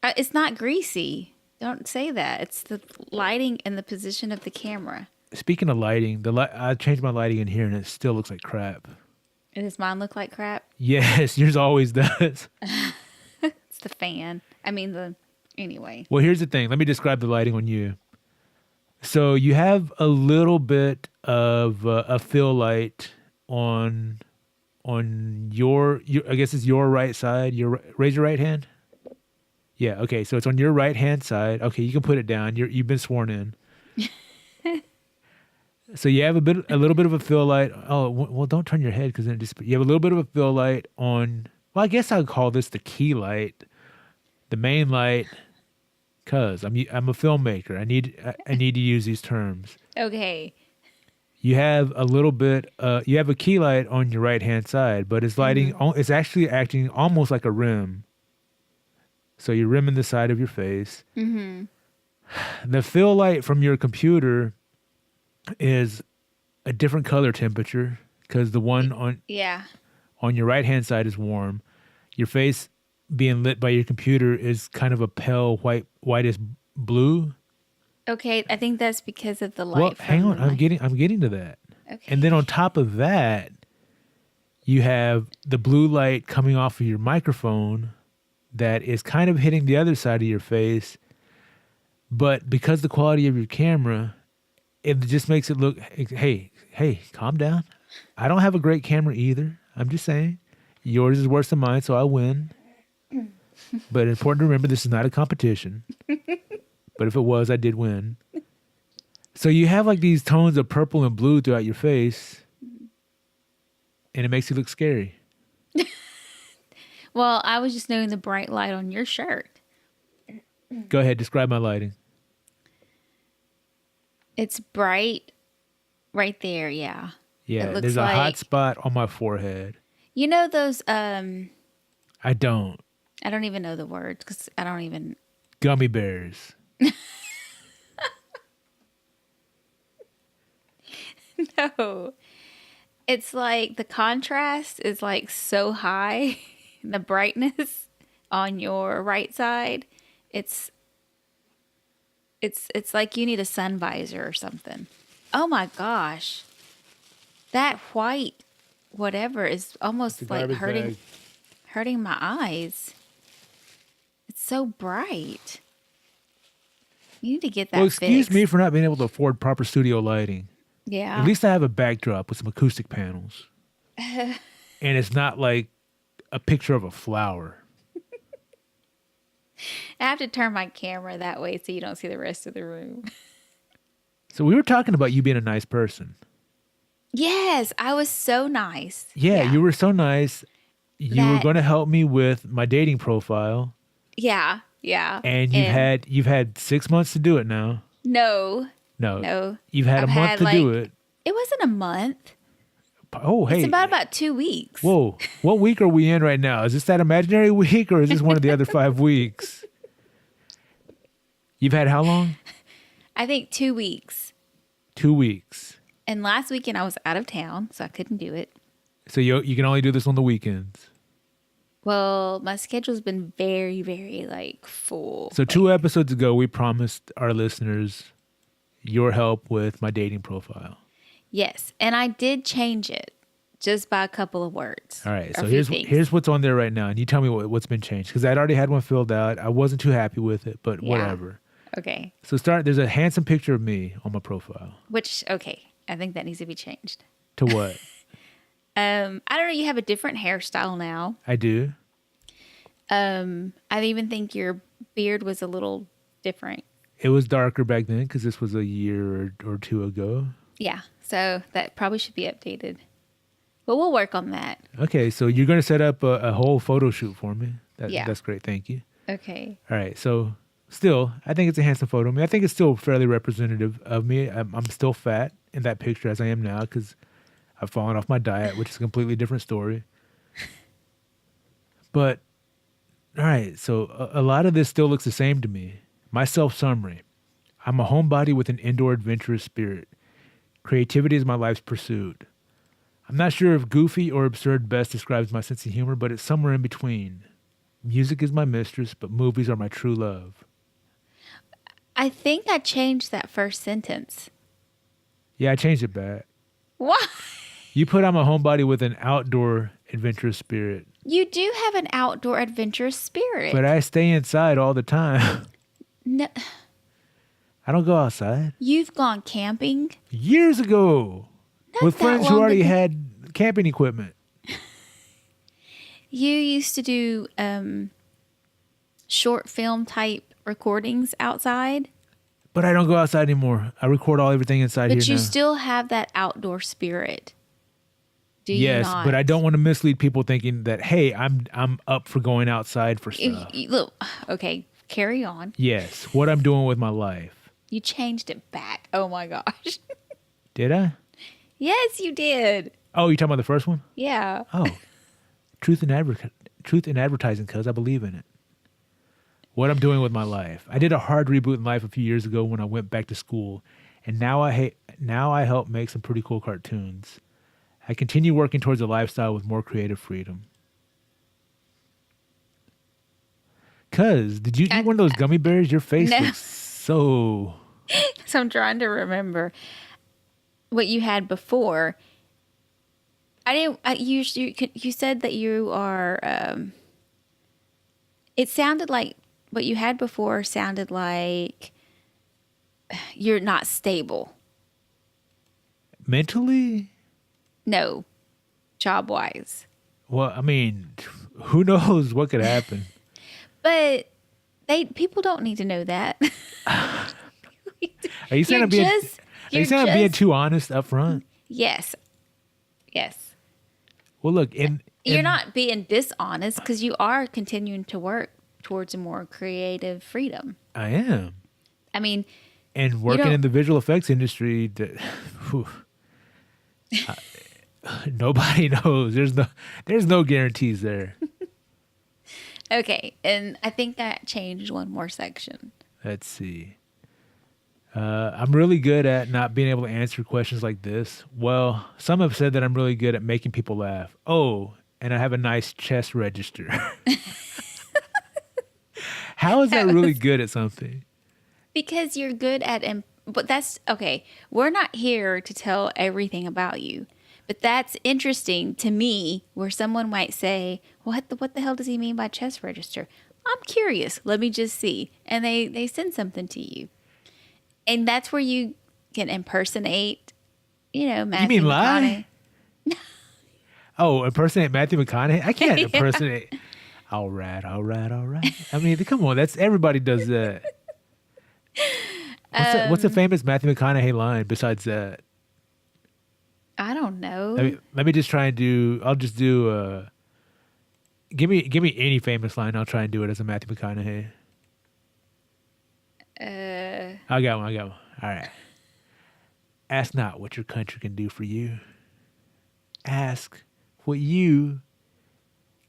It's not greasy. Don't say that. It's the lighting and the position of the camera. Speaking of lighting, I changed my lighting in here and it still looks like crap. Does mine look like crap? Yes, yours always does. It's the fan. Anyway. Well, here's the thing. Let me describe the lighting on you. So you have a little bit of a fill light on your I guess it's your right side. Raise your right hand. Yeah. Okay. So it's on your right hand side. Okay, you can put it down. You've been sworn in. So you have a little bit of a fill light. Oh well, don't turn your head because then you have a little bit of a fill light on. Well, I guess I'll call this the key light, the main light, because I'm a filmmaker. I need to use these terms. Okay. You have a little bit. You have a key light on your right hand side, but it's lighting. It's actually acting almost like a rim. So you're rimming the side of your face. Mm-hmm. The fill light from your computer is a different color temperature because the one on your right hand side is warm. Your face being lit by your computer is kind of a pale whitish blue. Okay, I think that's because of the light. Well, hang on, the I'm getting to that. Okay. And then on top of that, you have the blue light coming off of your microphone that is kind of hitting the other side of your face. But because the quality of your camera, it just makes it look, hey, calm down. I don't have a great camera either. I'm just saying. Yours is worse than mine, so I win. But it's important to remember this is not a competition. But if it was, I did win. So you have like these tones of purple and blue throughout your face, and it makes you look scary. Well, I was just noting the bright light on your shirt. Go ahead, describe my lighting. It's bright right there, yeah. Yeah, It looks there's a like- hot spot on my forehead. You know those, I don't. I don't even know the words because I don't even. Gummy bears. No. It's like the contrast is like so high, the brightness on your right side. It's like you need a sun visor or something. Oh my gosh. That white whatever is almost like hurting my eyes. It's so bright. You need to get that Well, excuse fixed. me for not being able to afford proper studio lighting. Yeah. At least I have a backdrop with some acoustic panels. And it's not like a picture of a flower. I have to turn my camera that way so you don't see the rest of the room. So we were talking about you being a nice person. Yes, I was so nice. Yeah, you were so nice. You were That- going to help me with my dating profile. Yeah. And you've had 6 months to do it now. No. No. You've had I've a month had, to do it. It wasn't a month. Oh, hey. It's about 2 weeks. Whoa. What week are we in right now? Is this that imaginary week or is this one of the other 5 weeks? You've had how long? I think 2 weeks. 2 weeks. And last weekend I was out of town, so I couldn't do it. So you can only do this on the weekends. Well, my schedule's been very, very full. So 2 episodes ago, we promised our listeners your help with my dating profile. Yes, and I did change it just by a couple of words. All right, or so a few things. here's what's on there right now, and you tell me what's been changed because I'd already had one filled out. I wasn't too happy with it, but Yeah. whatever. Okay. So there's a handsome picture of me on my profile. Which, okay, I think that needs to be changed. To what? I don't know. You have a different hairstyle now. I do. I even think your beard was a little different. It was darker back then because this was a year or 2 ago. Yeah, so that probably should be updated. But we'll work on that. Okay, so you're going to set up a whole photo shoot for me. Yeah. That's great. Thank you. Okay. All right, so still, I think it's a handsome photo of me. I think it's still fairly representative of me. I'm still fat in that picture as I am now because I've fallen off my diet, which is a completely different story. But, all right, so a lot of this still looks the same to me. My self-summary. I'm a homebody with an indoor adventurous spirit. Creativity is my life's pursuit. I'm not sure if goofy or absurd best describes my sense of humor, but it's somewhere in between. Music is my mistress, but movies are my true love. I think I changed that first sentence. Yeah, I changed it back. Why? You put I'm a homebody with an outdoor adventurous spirit, You do have an outdoor adventurous spirit. but I stay inside all the time. No, I don't go outside. you've gone camping. Years ago, Not with that friends who long already ago. had camping equipment. You used to do short film type recordings outside, But I don't go outside anymore. I record everything inside but here you now. still have that outdoor spirit. Do you Yes, not? but I don't want to mislead people thinking that, hey, I'm up for going outside for stuff. Look, okay, carry on. Yes, what I'm doing with my life. You changed it back. Oh my gosh. Did I? Yes, you did. Oh, you talking about the first one? Yeah. Oh, truth in advertising, cuz I believe in it. What I'm doing with my life. I did a hard reboot in life a few years ago when I went back to school, and now I help make some pretty cool cartoons. I continue working towards a lifestyle with more creative freedom. Cuz, did you eat one of those gummy bears? Your face No. looks so... So I'm trying to remember what you had before. I didn't. You said that you are. It sounded like what you had before sounded like you're not stable. Mentally? No, job wise. Well, I mean, who knows what could happen? But people don't need to know that. Are you saying You're I'm being? just- Are you you're saying I'm being just- too honest up front? Yes. Yes. Well, look, You're not being dishonest because you are continuing to work towards a more creative freedom. I am, I mean, and working don't- in the visual effects industry, whew, nobody knows. There's no guarantees there. okay. And I think that changed one more section. Let's see. I'm really good at not being able to answer questions like this. Well, some have said that I'm really good at making people laugh. Oh, and I have a nice chest register. How is that really good at something? Because you're good at, but that's okay. We're not here to tell everything about you, but that's interesting to me where someone might say, what the hell does he mean by chest register? I'm curious. Let me just see. And they send something to you. And that's where you can impersonate, Matthew mean lie? McConaughey. Oh, impersonate Matthew McConaughey? I can't impersonate. All right. I mean, come on. Everybody does that. What's a famous Matthew McConaughey line besides that? I don't know. Let me just try and do. I'll just do. Give me any famous line. I'll try and do it as a Matthew McConaughey. I got one. All right. Ask not what your country can do for you. Ask what you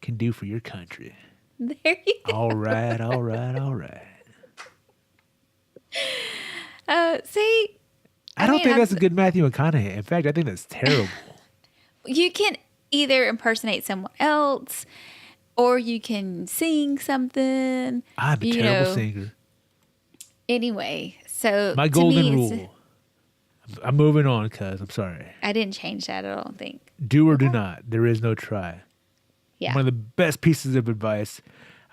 can do for your country. There you go. All right. See, I don't mean, think that's a good Matthew McConaughey. In fact, I think that's terrible. you can either impersonate someone else or you can sing something. I'm a terrible singer. Anyway, so My to golden me, it's- rule. I'm moving on, cuz I'm sorry. I didn't change that, I don't think. Do or do not. There is no try. Yeah. One of the best pieces of advice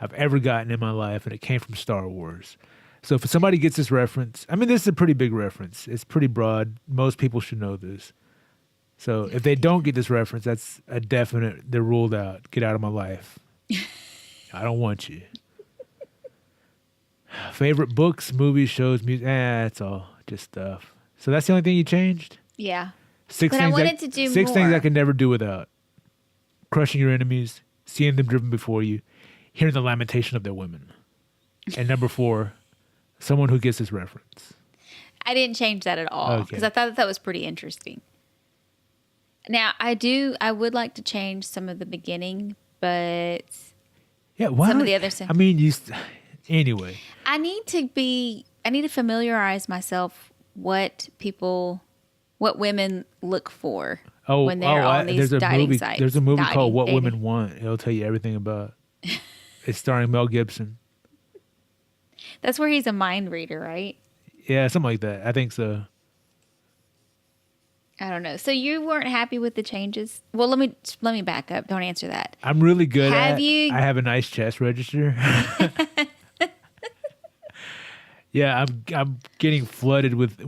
I've ever gotten in my life, and it came from Star Wars. So if somebody gets this reference, I mean, this is a pretty big reference. It's pretty broad. Most people should know this. So if they don't get this reference, that's a definite, they're ruled out. Get out of my life. I don't want you. Favorite books, movies, shows, music, that's all. Just stuff. So that's the only thing you changed? Yeah. Six But I things wanted to do Six things more. I could never do without. Crushing your enemies, seeing them driven before you, hearing the lamentation of their women. And number 4, someone who gets this reference. I didn't change that at all Okay. because I thought that was pretty interesting. Now, I would like to change some of the beginning, but Yeah, why Some of don't- the other stuff. I mean, anyway. I need to familiarize myself what women look for when they're on these there's a dating movie. sites. There's a movie called What dating. Women Want. It'll tell you everything about. It's starring Mel Gibson. That's where he's a mind reader, right? Yeah, something like that. I think so. I don't know. So you weren't happy with the changes? Well, let me back up. Don't answer that. I'm really good Have at. you- I have a nice chest register. Yeah, I'm getting flooded with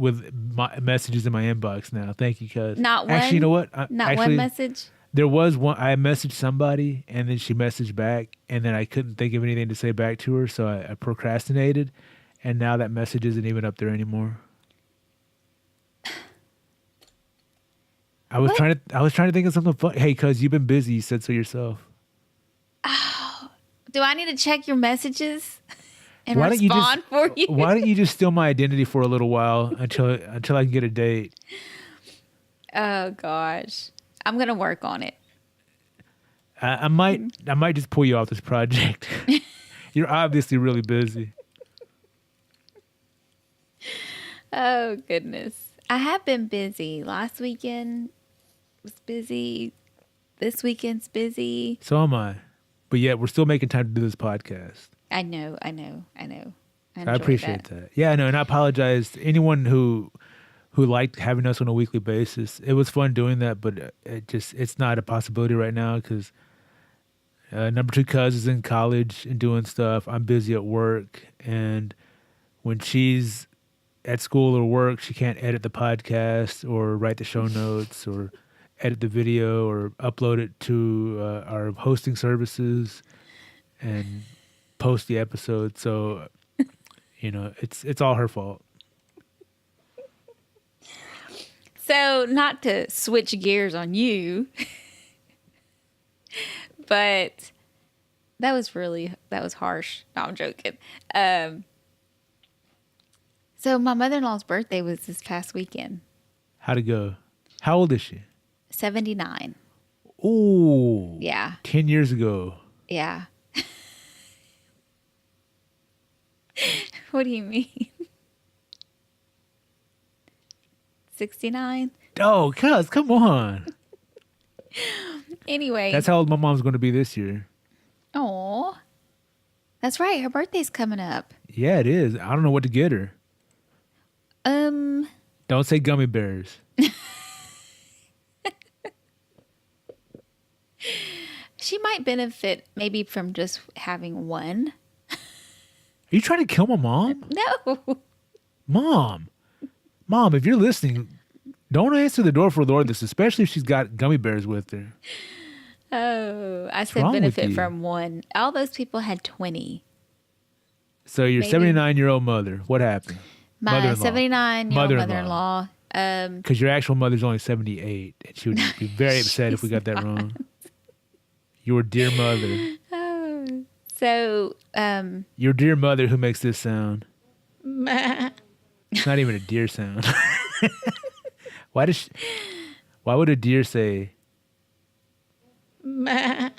messages in my inbox now. Thank you, cuz. Not one. Actually, you know what? Not one message. There was one. I messaged somebody, and then she messaged back, and then I couldn't think of anything to say back to her, so I procrastinated, and now that message isn't even up there anymore. I was trying to think of something fun. Hey, cuz, you've been busy. You said so yourself. Do I need to check your messages and Why don't you respond for you? Why don't you just steal my identity for a little while until I can get a date? Oh gosh, I'm gonna work on it. I might just pull you off this project. You're obviously really busy. Oh goodness, I have been busy. Last weekend was busy. This weekend's busy. So am I. But yet we're still making time to do this podcast. I know. I enjoy appreciate that. Yeah, no, and I apologize to anyone who liked having us on a weekly basis. It was fun doing that, but it's not a possibility right now because number two cuz is in college and doing stuff. I'm busy at work, and when she's at school or work, she can't edit the podcast or write the show notes or edit the video or upload it to our hosting services and post the episode. So, it's all her fault. So, not to switch gears on you, but that was harsh. No, I'm joking. So my mother-in-law's birthday was this past weekend. How'd it go? How old is she? 79. Ooh. Yeah. 10 years ago. Yeah. What do you mean? 69? Oh, cuz, come on. Anyway. That's how old my mom's going to be this year. Oh, that's right. Her birthday's coming up. Yeah, it is. I don't know what to get her. Don't say gummy bears. She might benefit maybe from just having one. Are you trying to kill my mom? No. Mom, if you're listening, don't answer the door for Lourdes, especially if she's got gummy bears with her. Oh, I said wrong with benefit you? from one. All those people had 20. So your Maybe. 79-year-old mother, what happened? My Mother-in-law. 79-year-old mother-in-law. Because your actual mother's only 78, and she would be very upset if we got that wrong. Your dear mother. Oh. So, Your dear mother who makes this sound. Meh. It's not even a deer sound. Why would a deer say? Meh.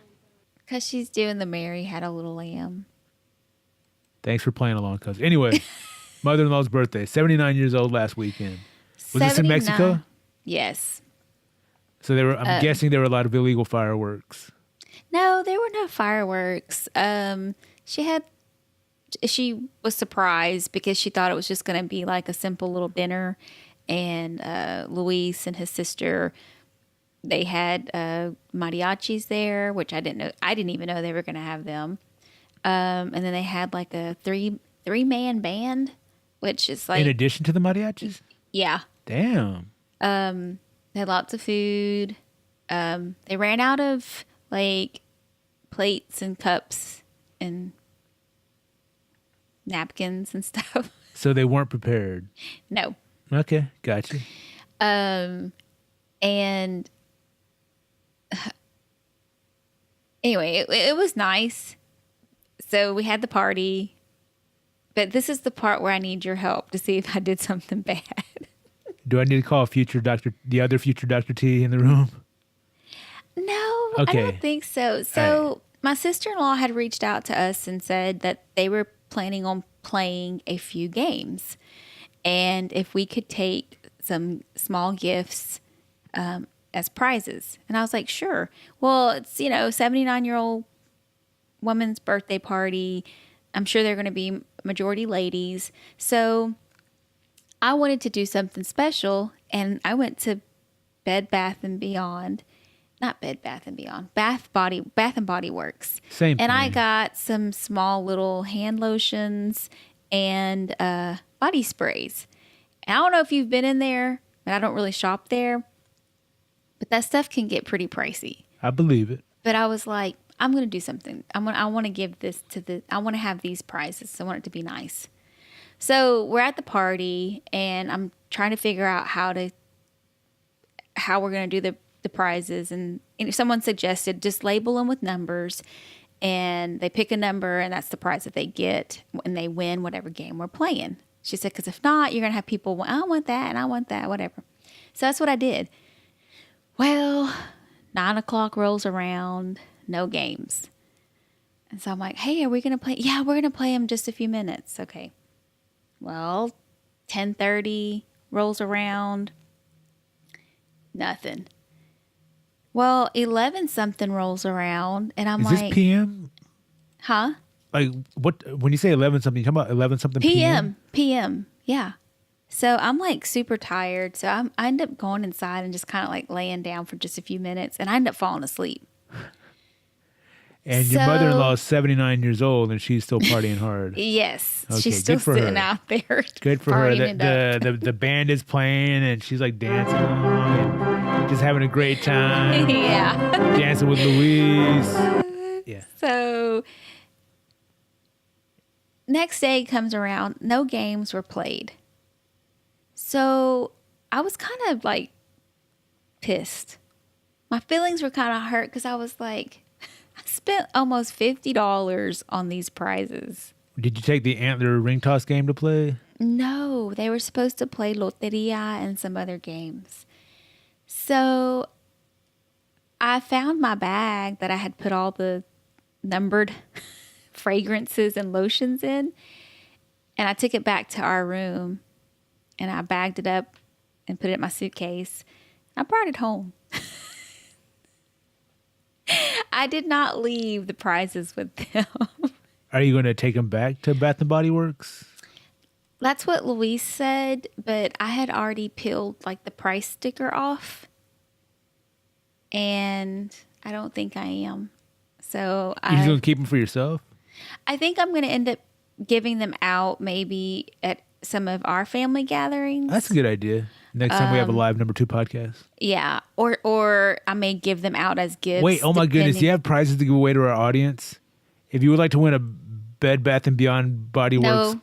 because she's doing the Mary Had a Little Lamb. Thanks for playing along, cuz. Anyway, mother-in-law's birthday, 79 years old last weekend. Was this in 79. Mexico? Yes. So I'm guessing there were a lot of illegal fireworks. No, there were no fireworks. She was surprised because she thought it was just going to be like a simple little dinner. And Luis and his sister, they had mariachis there, which I didn't know. I didn't even know they were going to have them. And then they had like a three-man band, which is like, In addition to the mariachis? yeah. Damn. They had lots of food. They ran out of like plates and cups and napkins and stuff. So they weren't prepared. No. Okay, gotcha. And anyway, it was nice. So we had the party, but this is the part where I need your help to see if I did something bad. Do I need to call the other future Dr. T in the room? No, Okay. I don't think so. So All right. my sister-in-law had reached out to us and said that they were planning on playing a few games. And if we could take some small gifts as prizes. And I was like, sure. Well, it's, 79-year-old woman's birthday party. I'm sure they're going to be majority ladies. So I wanted to do something special. And I went to Bed Bath and Beyond. Not Bed Bath and Beyond. Bath and Body Works. Same And I thing. got some small little hand lotions and body sprays. And I don't know if you've been in there, but I don't really shop there. But that stuff can get pretty pricey. I believe it. But I was like, I'm going to do something. I want to give this I want to have these prizes. I want it to be nice. So we're at the party and I'm trying to figure out how we're going to do the prizes. And someone suggested just label them with numbers and they pick a number and that's the prize that they get when they win whatever game we're playing. She said, because if not, you're going to have people, I want that and I want that, whatever. So that's what I did. Well, 9 o'clock rolls around, no games. And so I'm like, hey, are we going to play? Yeah, we're going to play them just a few minutes. Okay. Well, 10:30 rolls around, nothing. Well, 11 something rolls around and I'm Is like, this PM? huh? Like what? When you say 11 something, you talking about 11 something PM? PM. Yeah. So I'm like super tired. So I end up going inside and just kind of like laying down for just a few minutes and I end up falling asleep. And your So- mother-in-law is 79 years old and she's still partying hard. Yes. Okay, She's still good for sitting her. out there. Good for her. partying it up. The band is playing and she's like dancing along and just having a great time. Yeah. Dancing with Louise. Yeah. So next day comes around, no games were played. So I was kind of like pissed. My feelings were kind of hurt because I was like, I spent almost $50 on these prizes. Did you take the antler ring toss game to play? No, they were supposed to play Loteria and some other games. So I found my bag that I had put all the numbered fragrances and lotions in. And I took it back to our room and I bagged it up and put it in my suitcase. I brought it home. I did not leave the prizes with them. Are you going to take them back to Bath and Body Works? That's what Louise said, but I had already peeled like the price sticker off. And I don't think I am. So You're just going to keep them for yourself? I think I'm going to end up giving them out maybe at some of our family gatherings. That's a good idea. Next time we have a live number 2 podcast. Yeah, or I may give them out as gifts. Wait, oh my goodness. depending- Do you have prizes to give away to our audience? If you would like to win a Bed Bath & Beyond Body Works No.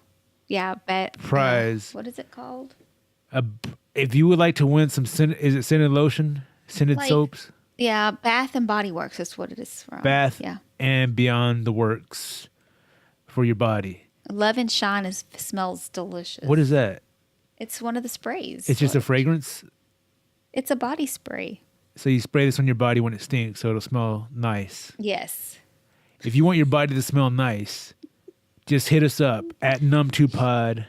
Yeah, but prize. what is it called? If you would like to win some, is it scented lotion? Scented Like- soaps? Yeah, Bath and Body Works is what it is from. Bath Yeah. and Beyond the Works for your body. Love and Shine smells delicious. What is that? It's one of the sprays. It's just a fragrance? It's a body spray. So you spray this on your body when it stinks so it'll smell nice. Yes. If you want your body to smell nice, just hit us up at N2Pod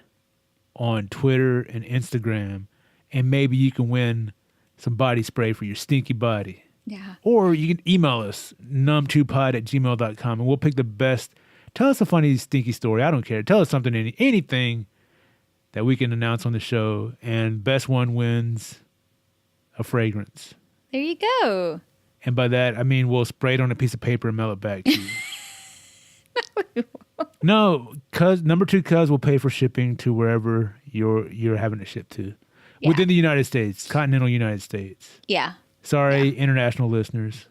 on Twitter and Instagram, and maybe you can win some body spray for your stinky body. Yeah. Or you can email us, num2pod@gmail.com, and we'll pick the best. Tell us a funny, stinky story. I don't care. Tell us something, anything that we can announce on the show, and best one wins a fragrance. There you go. And by that, I mean we'll spray it on a piece of paper and mail it back to you. No, number 2 cuz will pay for shipping to wherever you're having it shipped to. Yeah. Within the United States, continental United States. Yeah. Sorry, international listeners.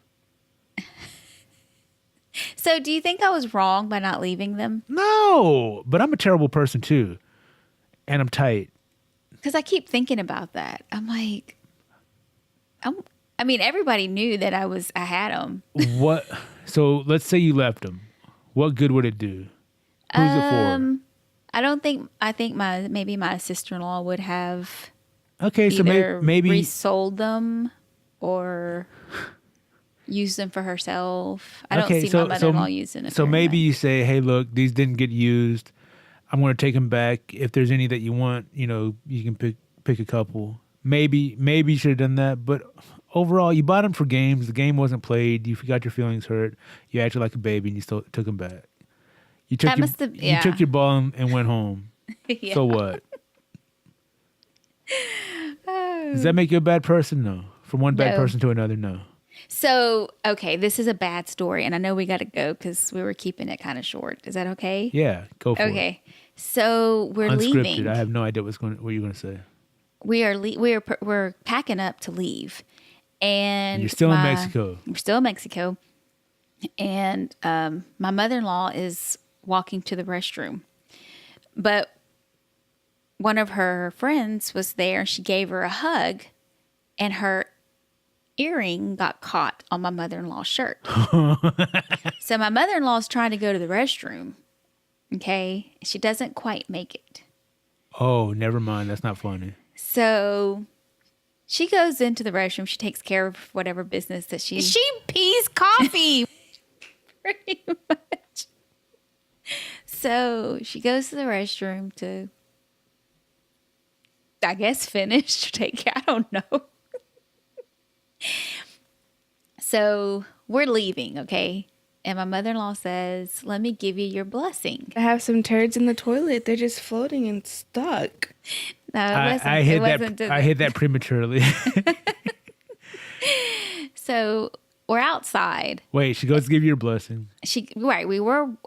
So do you think I was wrong by not leaving them? No, but I'm a terrible person too. And I'm tight. Because I keep thinking about that. I'm like, I mean, everybody knew that I had them. What? So let's say you left them. What good would it do? Who's it for? I think maybe my sister-in-law would have Okay, so either maybe resold them or used them for herself. I don't Okay, see so- my mother-in-law using it. So very maybe much. you say, "Hey, look, these didn't get used. I'm going to take them back. If there's any that you want, you can pick a couple. Maybe you should have done that. But overall, you bought them for games. The game wasn't played. You got your feelings hurt. You acted like a baby, and you still took them back. You took That your, must have- you yeah. took your ball and went home. Yeah. So what? Does that make you a bad person? No. From one bad No. person to another, no. So, okay, this is a bad story, and I know we got to go because we were keeping it kind of short. Is that okay? Yeah, go for it. Okay. So we're Unscripted. leaving. I have no idea what you're going to say. We're packing up to leave, and You're still in Mexico. We're still in Mexico, and my mother-in-law is walking to the restroom, but one of her friends was there. She gave her a hug, and her earring got caught on my mother-in-law's shirt. So my mother-in-law is trying to go to the restroom. Okay, she doesn't quite make it. Oh, never mind. That's not funny. So she goes into the restroom. She takes care of whatever business that she pees coffee. Pretty much. So she goes to the restroom to, I guess, finish or take. I don't know. So we're leaving, okay? And my mother-in-law says, "Let me give you your blessing." I have some turds in the toilet. They're just floating and stuck. No, I hit that prematurely. So we're outside. Wait, she goes to give you your blessing.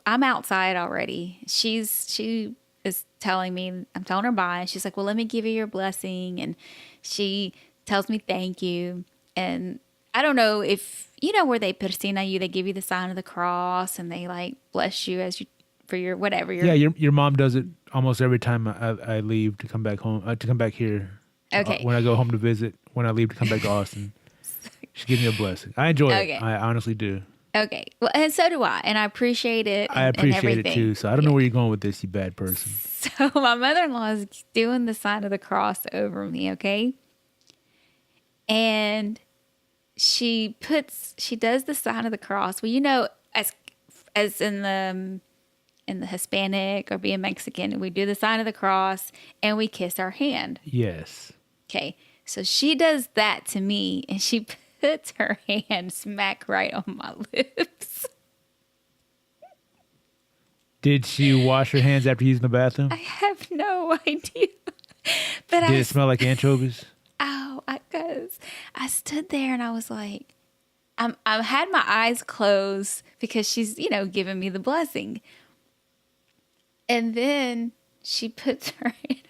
I'm outside already. She is telling me, I'm telling her bye. And she's like, "Well, let me give you your blessing." And she tells me thank you. And I don't know if you know where they persina you, they give you the sign of the cross and they like bless you as you for your whatever. Your mom does it almost every time I leave to come back home, to come back here. Okay. When I go home to visit, when I leave to come back to Austin, she gives me a blessing. I enjoy it. I honestly do. Okay. Well, and so do I. And I appreciate it. I appreciate it too. So I don't know Yeah. where you're going with this, you bad person. So my mother-in-law is doing the sign of the cross over me, okay? And she does the sign of the cross. Well, you know, as in the Hispanic or being Mexican, we do the sign of the cross and we kiss our hand. Yes. Okay. So she does that to me and she puts her hand smack right on my lips. Did she wash her hands after using the bathroom? I have no idea. But Did it smell like anchovies? Because I stood there and I was like, I had my eyes closed because she's, giving me the blessing. And then she puts her hand,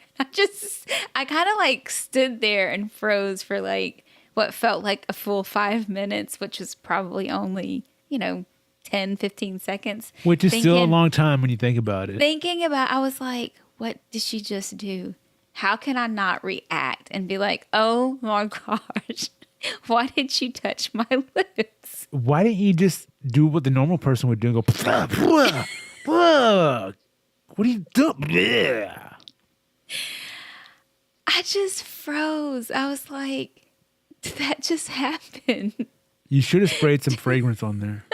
I kind of like stood there and froze for like what felt like a full 5 minutes, which was probably only, 10, 15 seconds. Which is still a long time when you think about it. I was like, what did she just do? How can I not react and be like, oh my gosh, why did she touch my lips? Why didn't you just do what the normal person would do and go, "Blah, blah, blah. What are you doing?" Yeah. I just froze. I was like, did that just happen? You should have sprayed some fragrance on there.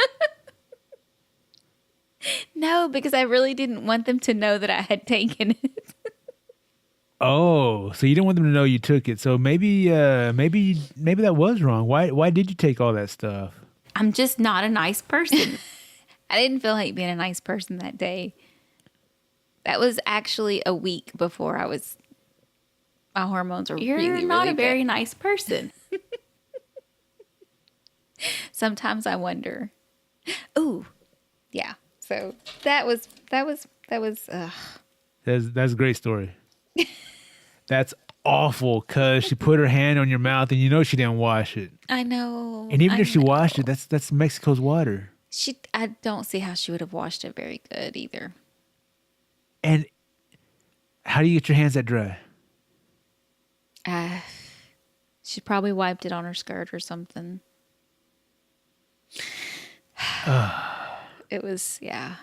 No, because I really didn't want them to know that I had taken it. Oh, so you didn't want them to know you took it. So maybe that was wrong. Why did you take all that stuff? I'm just not a nice person. I didn't feel like being a nice person that day. That was actually a week before my hormones were really not a very nice person. Sometimes I wonder. Ooh, yeah. So that was. That's a great story. That's awful because she put her hand on your mouth and you know she didn't wash it. I know. And even if she washed it, that's Mexico's water. I don't see how she would have washed it very good either. And how do you get your hands that dry? She probably wiped it on her skirt or something. It was, yeah.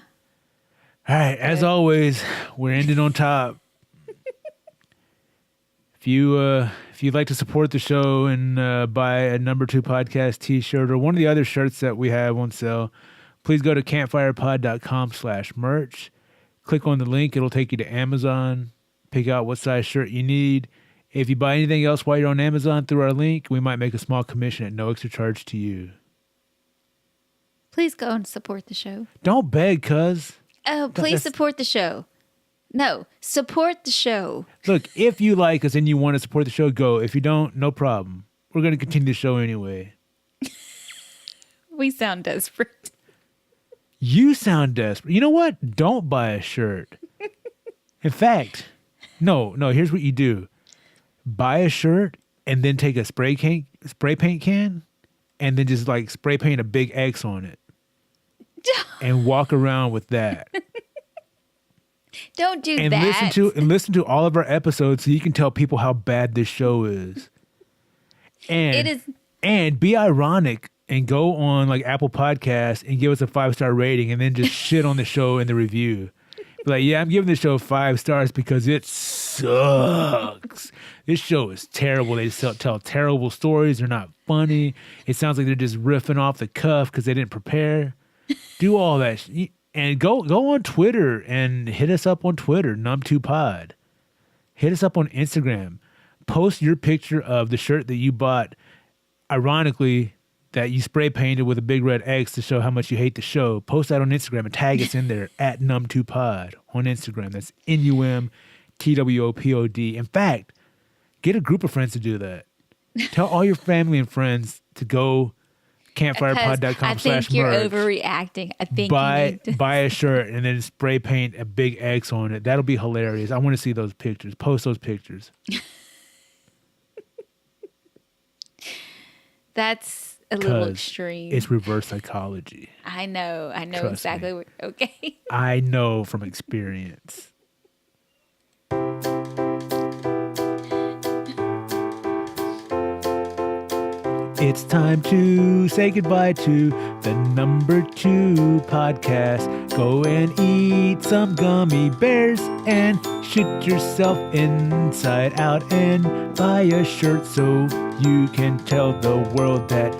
All right. As always, we're ending on top. If you'd like to support the show and buy a N2P podcast t-shirt or one of the other shirts that we have on sale, please go to campfirepod.com/merch. Click on the link. It'll take you to Amazon. Pick out what size shirt you need. If you buy anything else while you're on Amazon through our link, we might make a small commission at no extra charge to you. Please go and support the show. Don't beg, cuz. Oh, please support the show. No, support the show. Look, if you like us and you want to support the show, go. If you don't, no problem. we're going to continue the show anyway. We sound desperate. You sound desperate. You know what? Don't buy a shirt. In fact, no, here's what you do. Buy a shirt and then take a spray paint can and then just like spray paint a big X on it. And walk around with that. Don't do and that. listen to all of our episodes so you can tell people how bad this show is. And It is. And be ironic and go on like Apple Podcasts and give us a 5-star rating and then just shit on the show in the review. Be like, yeah, I'm giving this show 5 stars because it sucks. This show is terrible. They tell terrible stories. They're not funny. It sounds like they're just riffing off the cuff because they didn't prepare. Do all that. And go on Twitter and hit us up on Twitter, N2Pod. Hit us up on Instagram. Post your picture of the shirt that you bought, ironically, that you spray painted with a big red X to show how much you hate the show. Post that on Instagram and tag us in there at N2Pod on Instagram. That's NUMTWOPOD. In fact, get a group of friends to do that. Tell all your family and friends to go campfirepod.com/merch. I think you're overreacting. I think buy a shirt and then spray paint a big X on it. That'll be hilarious. I want to see those pictures. Post those pictures. That's a little extreme. It's reverse psychology. I know Trust exactly. me. Okay. I know from experience. It's time to say goodbye to the number 2 podcast. Go and eat some gummy bears and shit yourself inside out and buy a shirt so you can tell the world that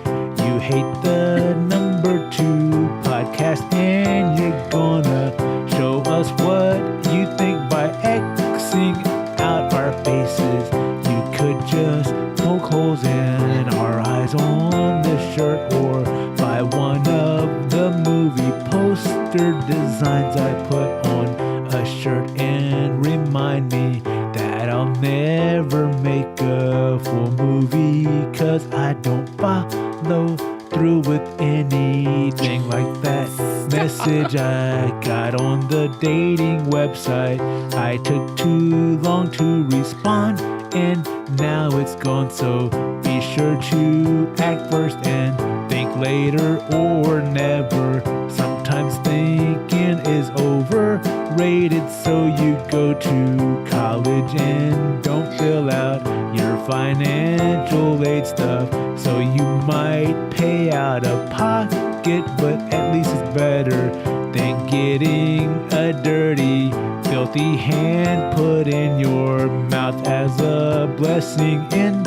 you hate the number 2 podcast and you're gonna show us what you think by Xing out our faces. You could just poke holes in our eyes on the shirt or buy one of the movie poster designs I put on a shirt and remind me that I'll never make a full movie 'cause I don't follow through with anything like that message I got on the dating website. I took too long to respond and now it's gone, so be sure to act first and think later or never. Sometimes thinking is overrated, so you go to college and don't fill out your financial aid stuff. So you might pay out of pocket, but at least it's better than getting a dirty, filthy hand put in your mouth as a blessing in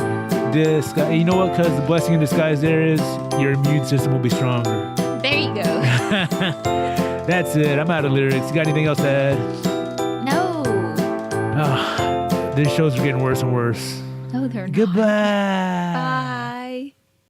disguise. You know what? Because the blessing in disguise there is your immune system will be stronger. There you go. That's it. I'm out of lyrics. You got anything else to add? No. These shows are getting worse and worse. No, they're not. Goodbye. Bye.